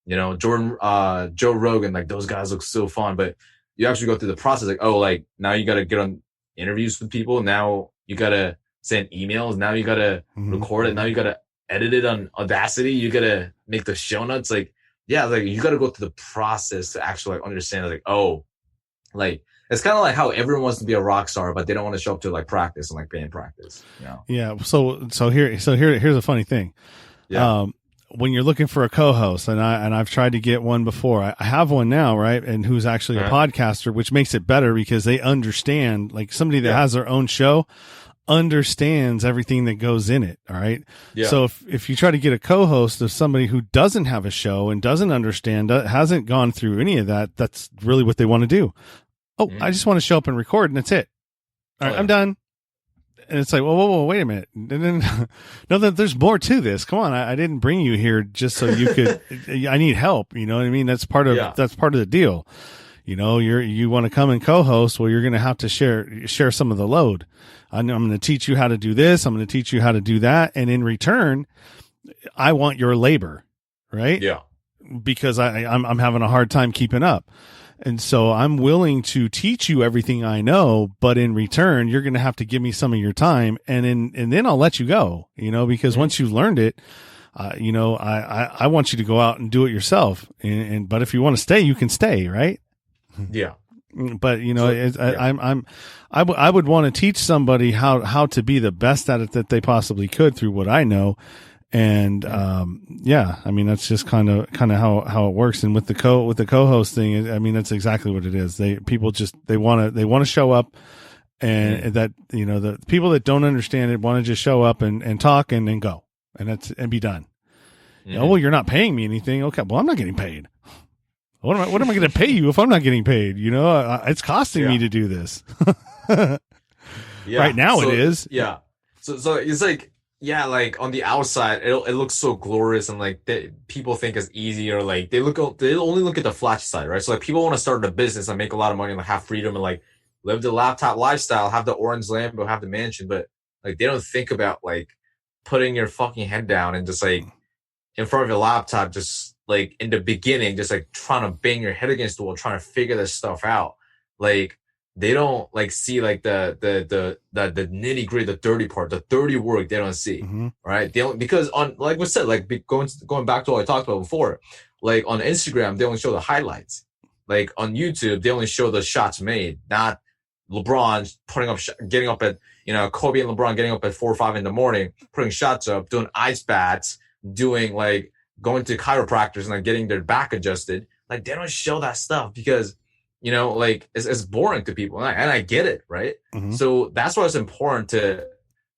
Joe Rogan, like, those guys look so fun. But you actually go through the process, like, oh, like, now you got to get on interviews with people. Now you got to send emails. Now you got to record it. Now you got to edit it on Audacity. You got to make the show notes. Like, yeah, like, you got to go through the process to actually like understand, like, oh, like, it's kind of like how everyone wants to be a rock star, but they don't want to show up to like practice and like band practice. Yeah. So here's a funny thing. Yeah. When you're looking for a co-host, and I've tried to get one before, I have one now, right? And who's actually a podcaster, which makes it better because they understand, like somebody that has their own show understands everything that goes in it. All right. Yeah. So if you try to get a co-host of somebody who doesn't have a show and doesn't understand, hasn't gone through any of that, that's really what they want to do. Oh, I just want to show up and record, and that's it. All right, I'm done. And it's like, whoa, wait a minute. And then, no, there's more to this. Come on, I didn't bring you here just so you could. I need help. You know what I mean? That's part of the deal. You want to come and co-host. Well, you're going to have to share some of the load. I'm going to teach you how to do this. I'm going to teach you how to do that. And in return, I want your labor, right? Yeah. Because I'm having a hard time keeping up. And so I'm willing to teach you everything I know, but in return, you're going to have to give me some of your time, and then I'll let you go, because once you've learned it, I want you to go out and do it yourself. But if you want to stay, you can stay, right? Yeah. But I would want to teach somebody how to be the best at it that they possibly could through what I know. And, that's just kind of how it works. And with the co-host thing, I mean, that's exactly what it is. People want to show up, and that, the people that don't understand it want to just show up and talk and then go and be done. Mm-hmm. Oh, well, you're not paying me anything. Okay. Well, I'm not getting paid. What am I going to pay you if I'm not getting paid? It's costing me to do this. Right now it is. Yeah. So it's like, yeah, like on the outside, it looks so glorious, and like people think it's easy, or like they only look at the flashy side, right? So like people want to start a business and make a lot of money and like have freedom and like live the laptop lifestyle, have the orange Lambo, have the mansion, but like they don't think about like putting your fucking head down and just like in front of your laptop, just like in the beginning, just like trying to bang your head against the wall, trying to figure this stuff out. Like they don't like see like the nitty gritty, the dirty part, the dirty work. They don't see, right? They don't, because on, like we said, like going back to what I talked about before, like on Instagram, they only show the highlights. Like on YouTube, they only show the shots made, not LeBron putting up, getting up at, Kobe and LeBron getting up at 4 or 5 in the morning, putting shots up, doing ice baths, doing like going to chiropractors and like getting their back adjusted. Like they don't show that stuff because, like it's boring to people, and I get it, right? So that's why it's important to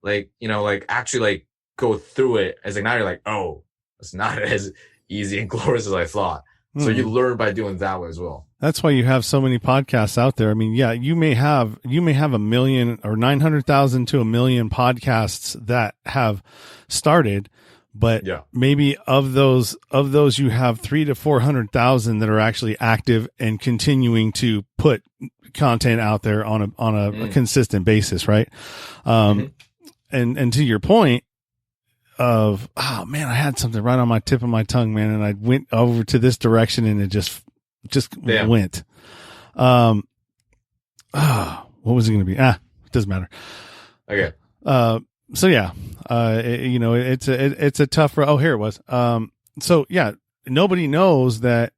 like, like actually like go through it. As like now you're like, oh, it's not as easy and glorious as I thought. So you learn by doing that way as well. That's why you have so many podcasts out there. I mean, yeah, you may have 1 million or 900,000 to 1 million podcasts that have started, but maybe of those you have 300,000 to 400,000 that are actually active and continuing to put content out there on a consistent basis, right? And to your point of, oh man, I had something right on my tip of my tongue, man, and I went over to this direction and it just went. What was it going to be? It doesn't matter. Okay. So yeah, it's a tough road. Oh, here it was. So yeah, nobody knows that,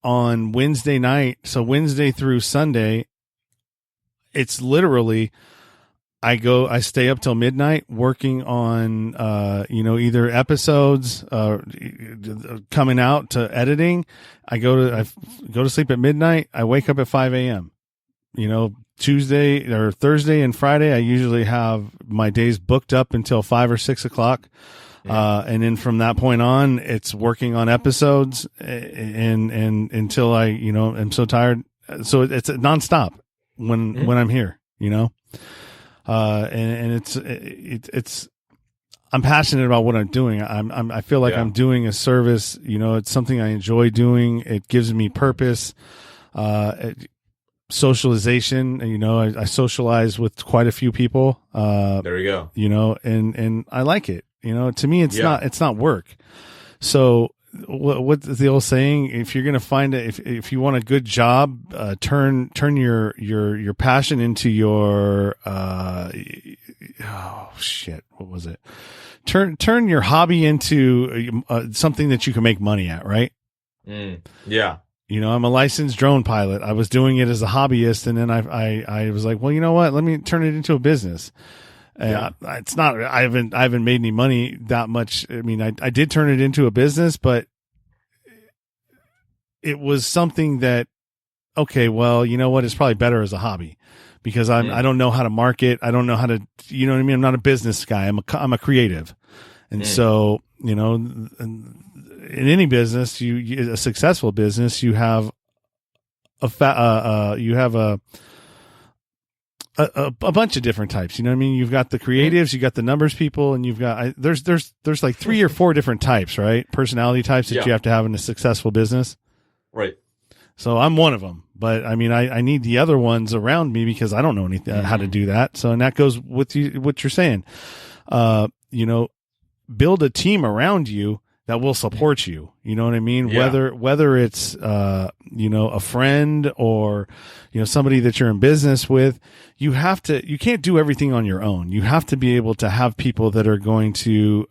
on Wednesday night, so Wednesday through Sunday, it's literally, I stay up till midnight working on, either episodes, coming out to editing. I go to sleep at midnight. I wake up at 5 a.m. Tuesday or Thursday and Friday, I usually have my days booked up until 5 or 6 o'clock. And then from that point on, it's working on episodes and until I, am so tired. So it's nonstop when I'm here, and it's, I'm passionate about what I'm doing. I feel like I'm doing a service, it's something I enjoy doing. It gives me purpose. Socialization, I socialize with quite a few people. There you go. And I like it. To me, it's not work. So what's the old saying? If you're going to find it, if you want a good job, turn your passion into your, what was it? Turn your hobby into something that you can make money at, right? Yeah. I'm a licensed drone pilot. I was doing it as a hobbyist, and then I was like, well, you know what? Let me turn it into a business. It's not. I haven't made any money that much. I mean, I did turn it into a business, but it was something that, okay, well, you know what? It's probably better as a hobby because I don't know how to market. I don't know how to. You know what I mean? I'm not a business guy. I'm a creative, and so in any business, you a successful business, you have a bunch of different types. You know what I mean? You've got the creatives, you got the numbers people, and you've got there's like 3 or 4 different types, right? Personality types that you have to have in a successful business. Right. So I'm one of them, but I mean, I need the other ones around me because I don't know anything how to do that. So, and that goes with what you're saying. Build a team around you that will support you. You know what I mean? Yeah. Whether it's, a friend or, somebody that you're in business with, you can't do everything on your own. You have to be able to have people that are going to,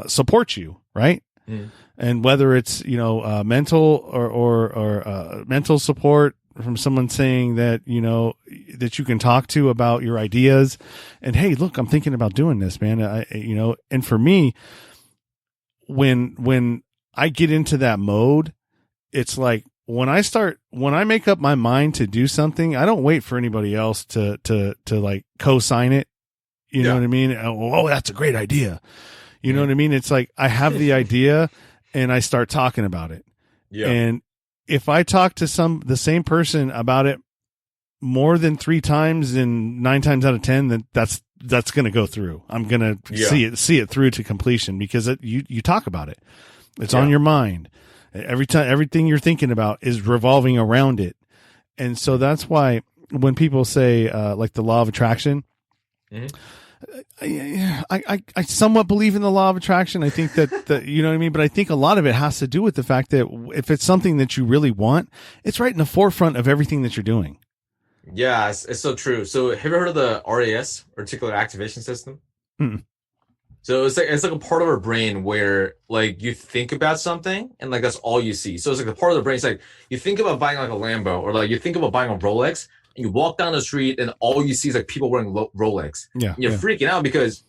support you. Right. And whether it's, mental or mental support from someone saying that, that you can talk to about your ideas and, hey, look, I'm thinking about doing this, man. And for me, when I get into that mode, it's like when I make up my mind to do something, I don't wait for anybody else to like co-sign it. You know what I mean? Oh, that's a great idea. You know what I mean? It's like I have the idea and I start talking about it. Yeah. And if I talk to the same person about it more than 3 times and 9 times out of 10, then that's going to go through. I'm going to see it through to completion because you talk about it. It's on your mind. Every time, everything you're thinking about is revolving around it. And so that's why when people say, like the law of attraction, I somewhat believe in the law of attraction. I think that you know what I mean? But I think a lot of it has to do with the fact that if it's something that you really want, it's right in the forefront of everything that you're doing. Yeah, it's so true. So have you heard of the RAS, reticular activation system? Mm. So it's like a part of our brain where like you think about something and like that's all you see. So it's like the part of the brain. It's like you think about buying like a Lambo or like you think about buying a Rolex and you walk down the street and all you see is like people wearing Rolex. Yeah, And you're yeah. freaking out because,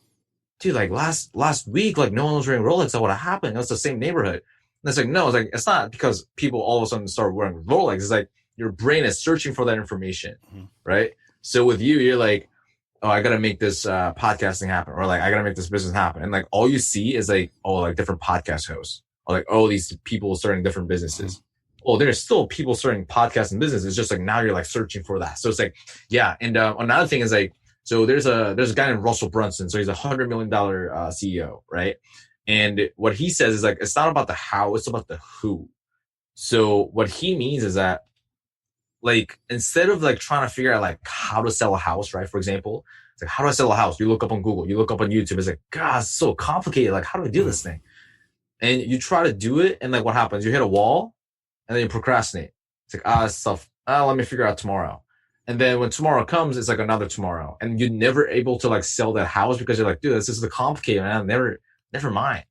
dude, like last week, like no one was wearing Rolex. That would have happened. That's the same neighborhood. And it's like, no, it's like, it's not because people all of a sudden start wearing Rolex. It's like your brain is searching for that information, Mhm. right? So with you, you're like, oh, I gotta make this podcasting happen, or like I gotta make this business happen, and like all you see is like, oh, like different podcast hosts, or like, oh, these people starting different businesses. Oh, there's still people starting podcasts and businesses. It's just like now you're like searching for that. So it's like, yeah. And another thing is like, so there's a guy named Russell Brunson. So he's $100 million CEO, right? And what he says is like, it's not about the how, it's about the who. So what he means is that like instead of like trying to figure out like how to sell a house, right? For example, it's like how do I sell a house? You look up on Google, you look up on YouTube. It's like, God, it's so complicated. Like how do I do this thing? And you try to do it, and like what happens? You hit a wall, and then you procrastinate. It's like stuff. Let me figure out tomorrow. And then when tomorrow comes, it's like another tomorrow, and you're never able to like sell that house because you're like, dude, this is the complicated, man. Never mind.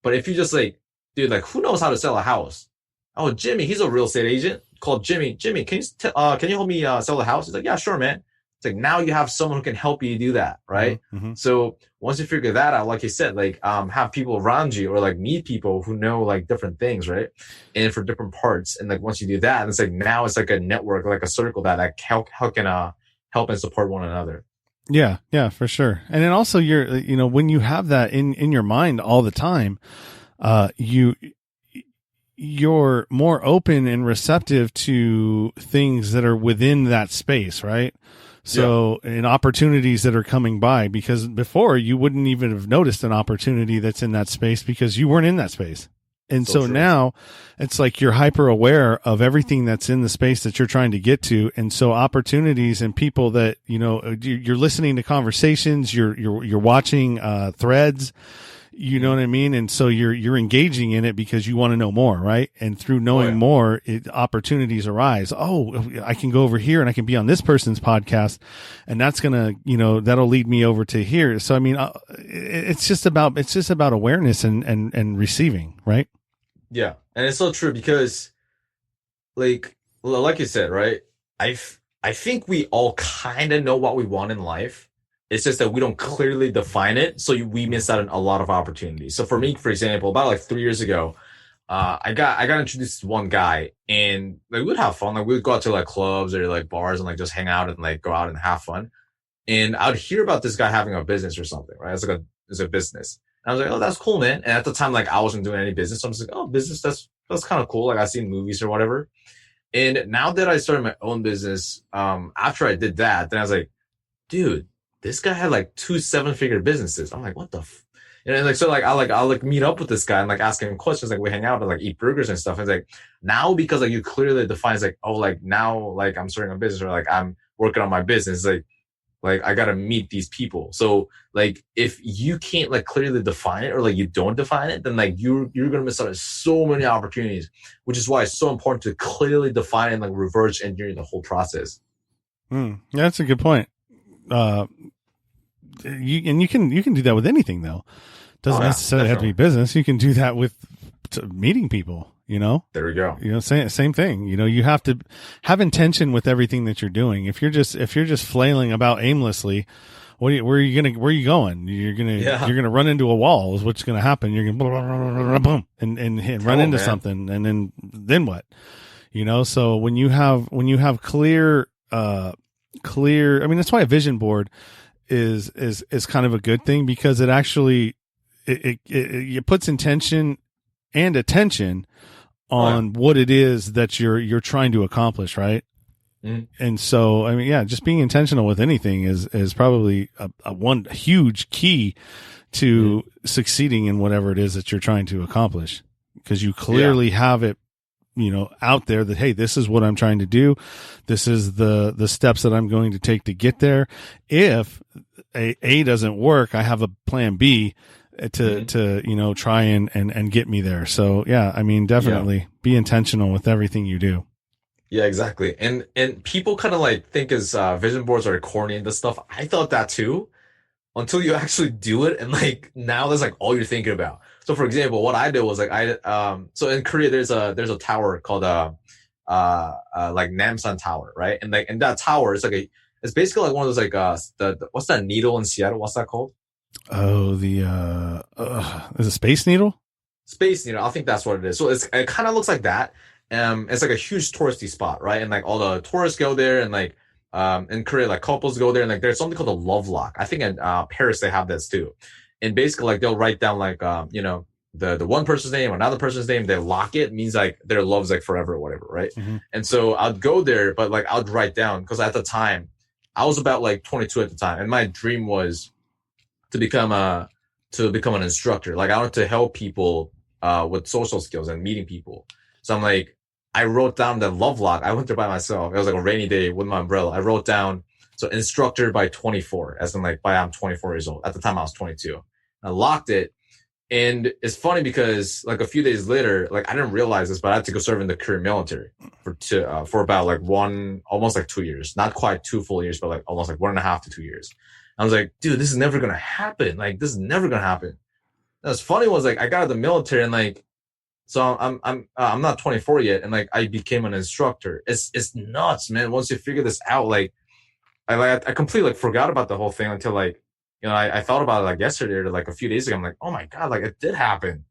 But if you just like, dude, like who knows how to sell a house? Oh, Jimmy, he's a real estate agent called Jimmy. Jimmy, can you help me sell the house? He's like, yeah, sure, man. It's like now you have someone who can help you do that, right? Mm-hmm. So once you figure that out, like you said, like have people around you or like meet people who know like different things, right? And for different parts. And like once you do that, it's like now it's like a network, like a circle that like how can help and support one another. Yeah, yeah, for sure. And then also when you have that in your mind all the time, you're more open and receptive to things that are within that space, right? So, in opportunities that are coming by, because before you wouldn't even have noticed an opportunity that's in that space because you weren't in that space. And so now it's like you're hyper aware of everything that's in the space that you're trying to get to. And so opportunities and people that, you're listening to conversations, you're watching threads, you know what I mean? And so you're engaging in it because you want to know more, right? And through knowing more, opportunities arise. Oh, I can go over here and I can be on this person's podcast, and that's going to, that'll lead me over to here. So, I mean, it's just about awareness and receiving, right? Yeah. And it's so true because like you said, right? I think we all kind of know what we want in life. It's just that we don't clearly define it, so we miss out on a lot of opportunities. So for me, for example, about like 3 years ago, I got introduced to one guy, and like we'd have fun. Like we'd go out to like clubs or like bars and like just hang out and like go out and have fun. And I'd hear about this guy having a business or something, right? It's a business. And I was like, oh, that's cool, man. And at the time, like I wasn't doing any business, so I'm just like, oh, business, that's kind of cool. Like I've seen movies or whatever. And now that I started my own business, after I did that, then I was like, dude, this guy had like 2 7-figure businesses. I'm like, what the and like, so like, I'll meet up with this guy and like ask him questions. Like we hang out and like eat burgers and stuff. And it's like now, because like you clearly define like, oh, like now, like I'm starting a business or like I'm working on my business. Like I got to meet these people. So like, if you can't like clearly define it or like you don't define it, then like you're going to miss out on so many opportunities, which is why it's so important to clearly define and like reverse engineer the whole process. That's a good point. You can do that with anything though. Doesn't necessarily have to be business. You can do that with meeting people, There we go. Same thing. You have to have intention with everything that you're doing. If you're just flailing about aimlessly, where are you going? You're gonna run into a wall is what's gonna happen. You're gonna boom and run into something, and then what? So when you have clear, I mean, that's why a vision board is kind of a good thing, because it actually it puts intention and attention on what it is that you're trying to accomplish, right? And so, I mean, yeah, just being intentional with anything is probably a one huge key to succeeding in whatever it is that you're trying to accomplish, because you clearly have it, out there that, hey, this is what I'm trying to do. This is the steps that I'm going to take to get there. If A doesn't work, I have a plan B to try and get me there. So yeah, I mean, definitely be intentional with everything you do. Yeah, exactly. And people kind of like think as vision boards are corny and this stuff. I thought that too until you actually do it, and like now that's like all you're thinking about. So for example, what I did was like so in Korea there's a tower called like Namsan Tower, right? And like in that tower it's basically like one of those like the what's that needle in Seattle? What's that called? Oh, the is it Space Needle? Space Needle. I think that's what it is. So it kind of looks like that. It's like a huge touristy spot, right? And like all the tourists go there, and like in Korea, like couples go there, and like there's something called a love lock. I think in Paris they have this too. And basically, like they'll write down like the one person's name, another person's name. They lock it, means like their love's like forever or whatever, right? Mm-hmm. And so I'd go there, but like I'd write down because at the time I was about like 22 at the time, and my dream was to become an instructor. Like I wanted to help people with social skills and meeting people. So I'm like, I wrote down the love lock. I went there by myself. It was like a rainy day with my umbrella. I wrote down, so instructor by 24, as in like by I'm 24 years old. At the time I was 22. I locked it. And it's funny because like a few days later, like I didn't realize this, but I had to go serve in the Korean military for about like almost like 2 years, not quite 2 full years, but like almost like 1.5 to 2 years. I was like, dude, this is never going to happen. Like, this is never going to happen. And what's funny was like, I got out of the military and like, so I'm not 24 yet. And like, I became an instructor. It's nuts, man. Once you figure this out, like, I completely like forgot about the whole thing until like, I thought about it like yesterday or like a few days ago. I'm like, oh my God, like it did happen.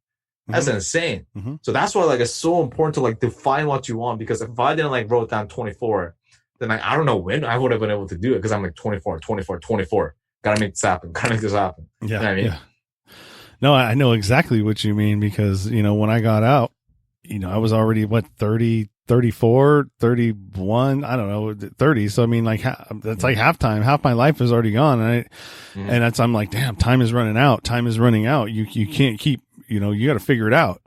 That's insane. Mm-hmm. So that's why like, it's so important to like define what you want, because if I didn't like wrote down 24, then like, I don't know when I would have been able to do it. Cause I'm like 24. Gotta make this happen. Yeah. You know what I mean? Yeah. No, I know exactly what you mean because, when I got out, I was already 30, 34, 31, I don't know, 30. So, I mean, like, that's like halftime. Half my life is already gone. And I'm like, damn, time is running out. Time is running out. You can't keep, you got to figure it out.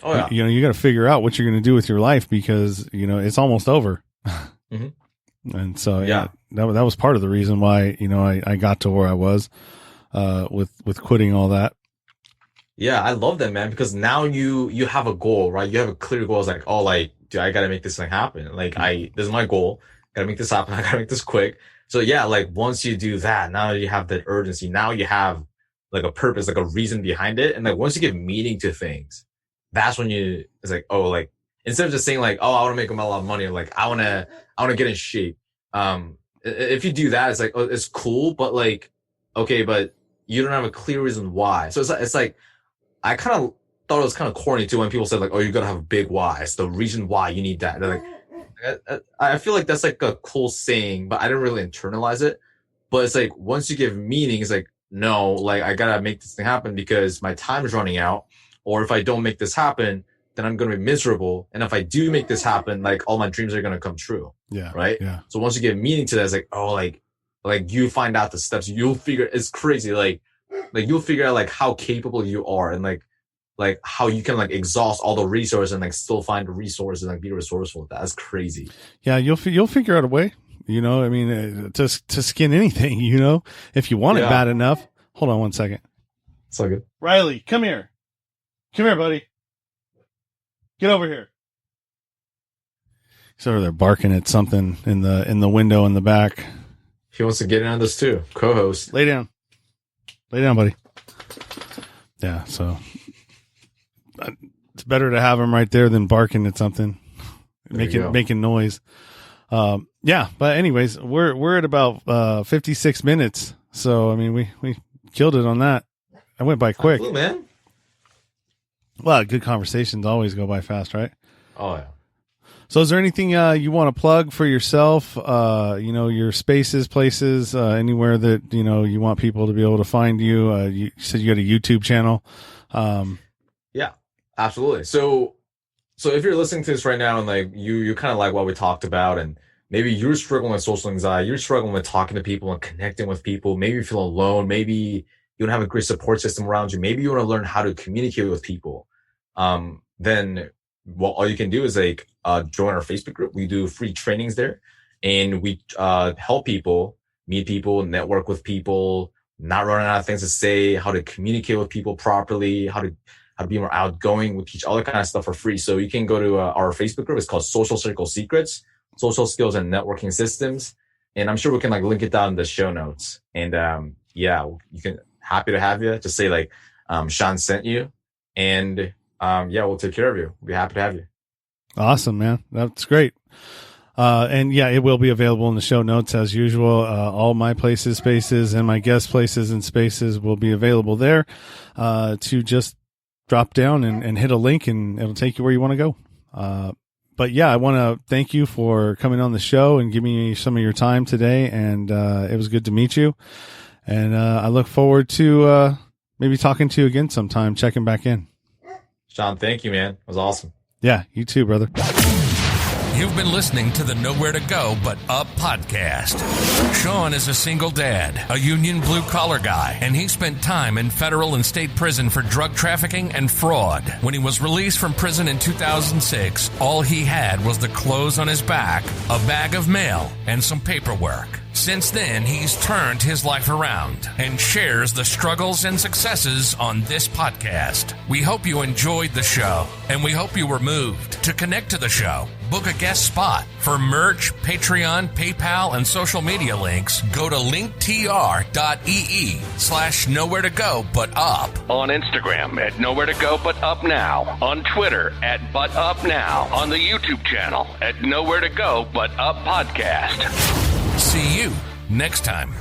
Oh, yeah. You got to figure out what you're going to do with your life because, it's almost over. Mm-hmm. And so, yeah, that was part of the reason why, I got to where I was, with quitting all that. Yeah, I love that, man, because now you have a goal, right? You have a clear goal. It's like, oh, like, dude, I got to make this thing happen. Like, this is my goal. Got to make this happen. I got to make this quick. So yeah, like once you do that, now you have that urgency. Now you have like a purpose, like a reason behind it. And like, once you give meaning to things, that's when it's like, oh, like, instead of just saying like, oh, I want to make a lot of money, or like, I want to get in shape. If you do that, it's like, oh, it's cool, but like, okay, but you don't have a clear reason why. So it's like, I kind of thought it was kind of corny too when people said like, oh, you got to have a big why. It's the reason why you need that. They're like, I feel like that's like a cool saying, but I didn't really internalize it. But it's like, once you give meaning, it's like, no, like I got to make this thing happen because my time is running out. Or if I don't make this happen, then I'm going to be miserable. And if I do make this happen, like all my dreams are going to come true. Yeah. Right. Yeah. So once you give meaning to that, it's like, oh, like you find out the steps, you'll figure, it's crazy. Like you'll figure out like how capable you are and like how you can like exhaust all the resources and like still find the resources and like be resourceful with that. That's crazy. Yeah. You'll figure out a way, I mean, to skin anything, if you want it bad enough. Hold on 1 second. It's all good. Riley, come here. Come here, buddy. Get over here. He's over there barking at something in the window in the back. He wants to get in on this too. Co-host. Lay down, buddy. Yeah, so it's better to have him right there than barking at something, making noise. Yeah, but anyways, we're at about 56 minutes. So I mean, we killed it on that. I went by quick. Cool, man. Well, good conversations always go by fast, right? Oh yeah. So is there anything you want to plug for yourself, your spaces, places, anywhere that, you want people to be able to find you? You said you got a YouTube channel. Yeah, absolutely. So if you're listening to this right now and like you kind of like what we talked about, and maybe you're struggling with social anxiety, you're struggling with talking to people and connecting with people, maybe you feel alone, maybe you don't have a great support system around you, maybe you want to learn how to communicate with people, then all you can do is like join our Facebook group. We do free trainings there, and we help people meet people, network with people, not running out of things to say, how to communicate with people properly, how to be more outgoing. We teach all that kind of stuff for free. So you can go to our Facebook group. It's called Social Circle Secrets. social skills and networking systems. And I'm sure we can like link it down in the show notes. And yeah, you can, happy to have you. Just say like, Sean sent you, and yeah, we'll take care of you. We'll be happy to have you. Awesome, man. That's great. And yeah, it will be available in the show notes as usual. All my places, spaces, and my guest places and spaces will be available there, to just drop down and hit a link, and it'll take you where you want to go. But yeah, I want to thank you for coming on the show and giving me some of your time today. And, it was good to meet you. And, I look forward to, maybe talking to you again sometime, checking back in. Sean, thank you, man. It was awesome. Yeah, you too, brother. You've been listening to the Nowhere to Go But Up podcast. Sean is a single dad, a union blue-collar guy, and he spent time in federal and state prison for drug trafficking and fraud. When he was released from prison in 2006, all he had was the clothes on his back, a bag of mail, and some paperwork. Since then, he's turned his life around and shares the struggles and successes on this podcast. We hope you enjoyed the show, and we hope you were moved. To connect to the show, book a guest spot. For merch, Patreon, PayPal, and social media links, go to linktr.ee/nowhere to go but up. On Instagram at Nowhere to Go But Up Now. On Twitter at But Up Now. On the YouTube channel at Nowhere to Go But Up Podcast. See you next time.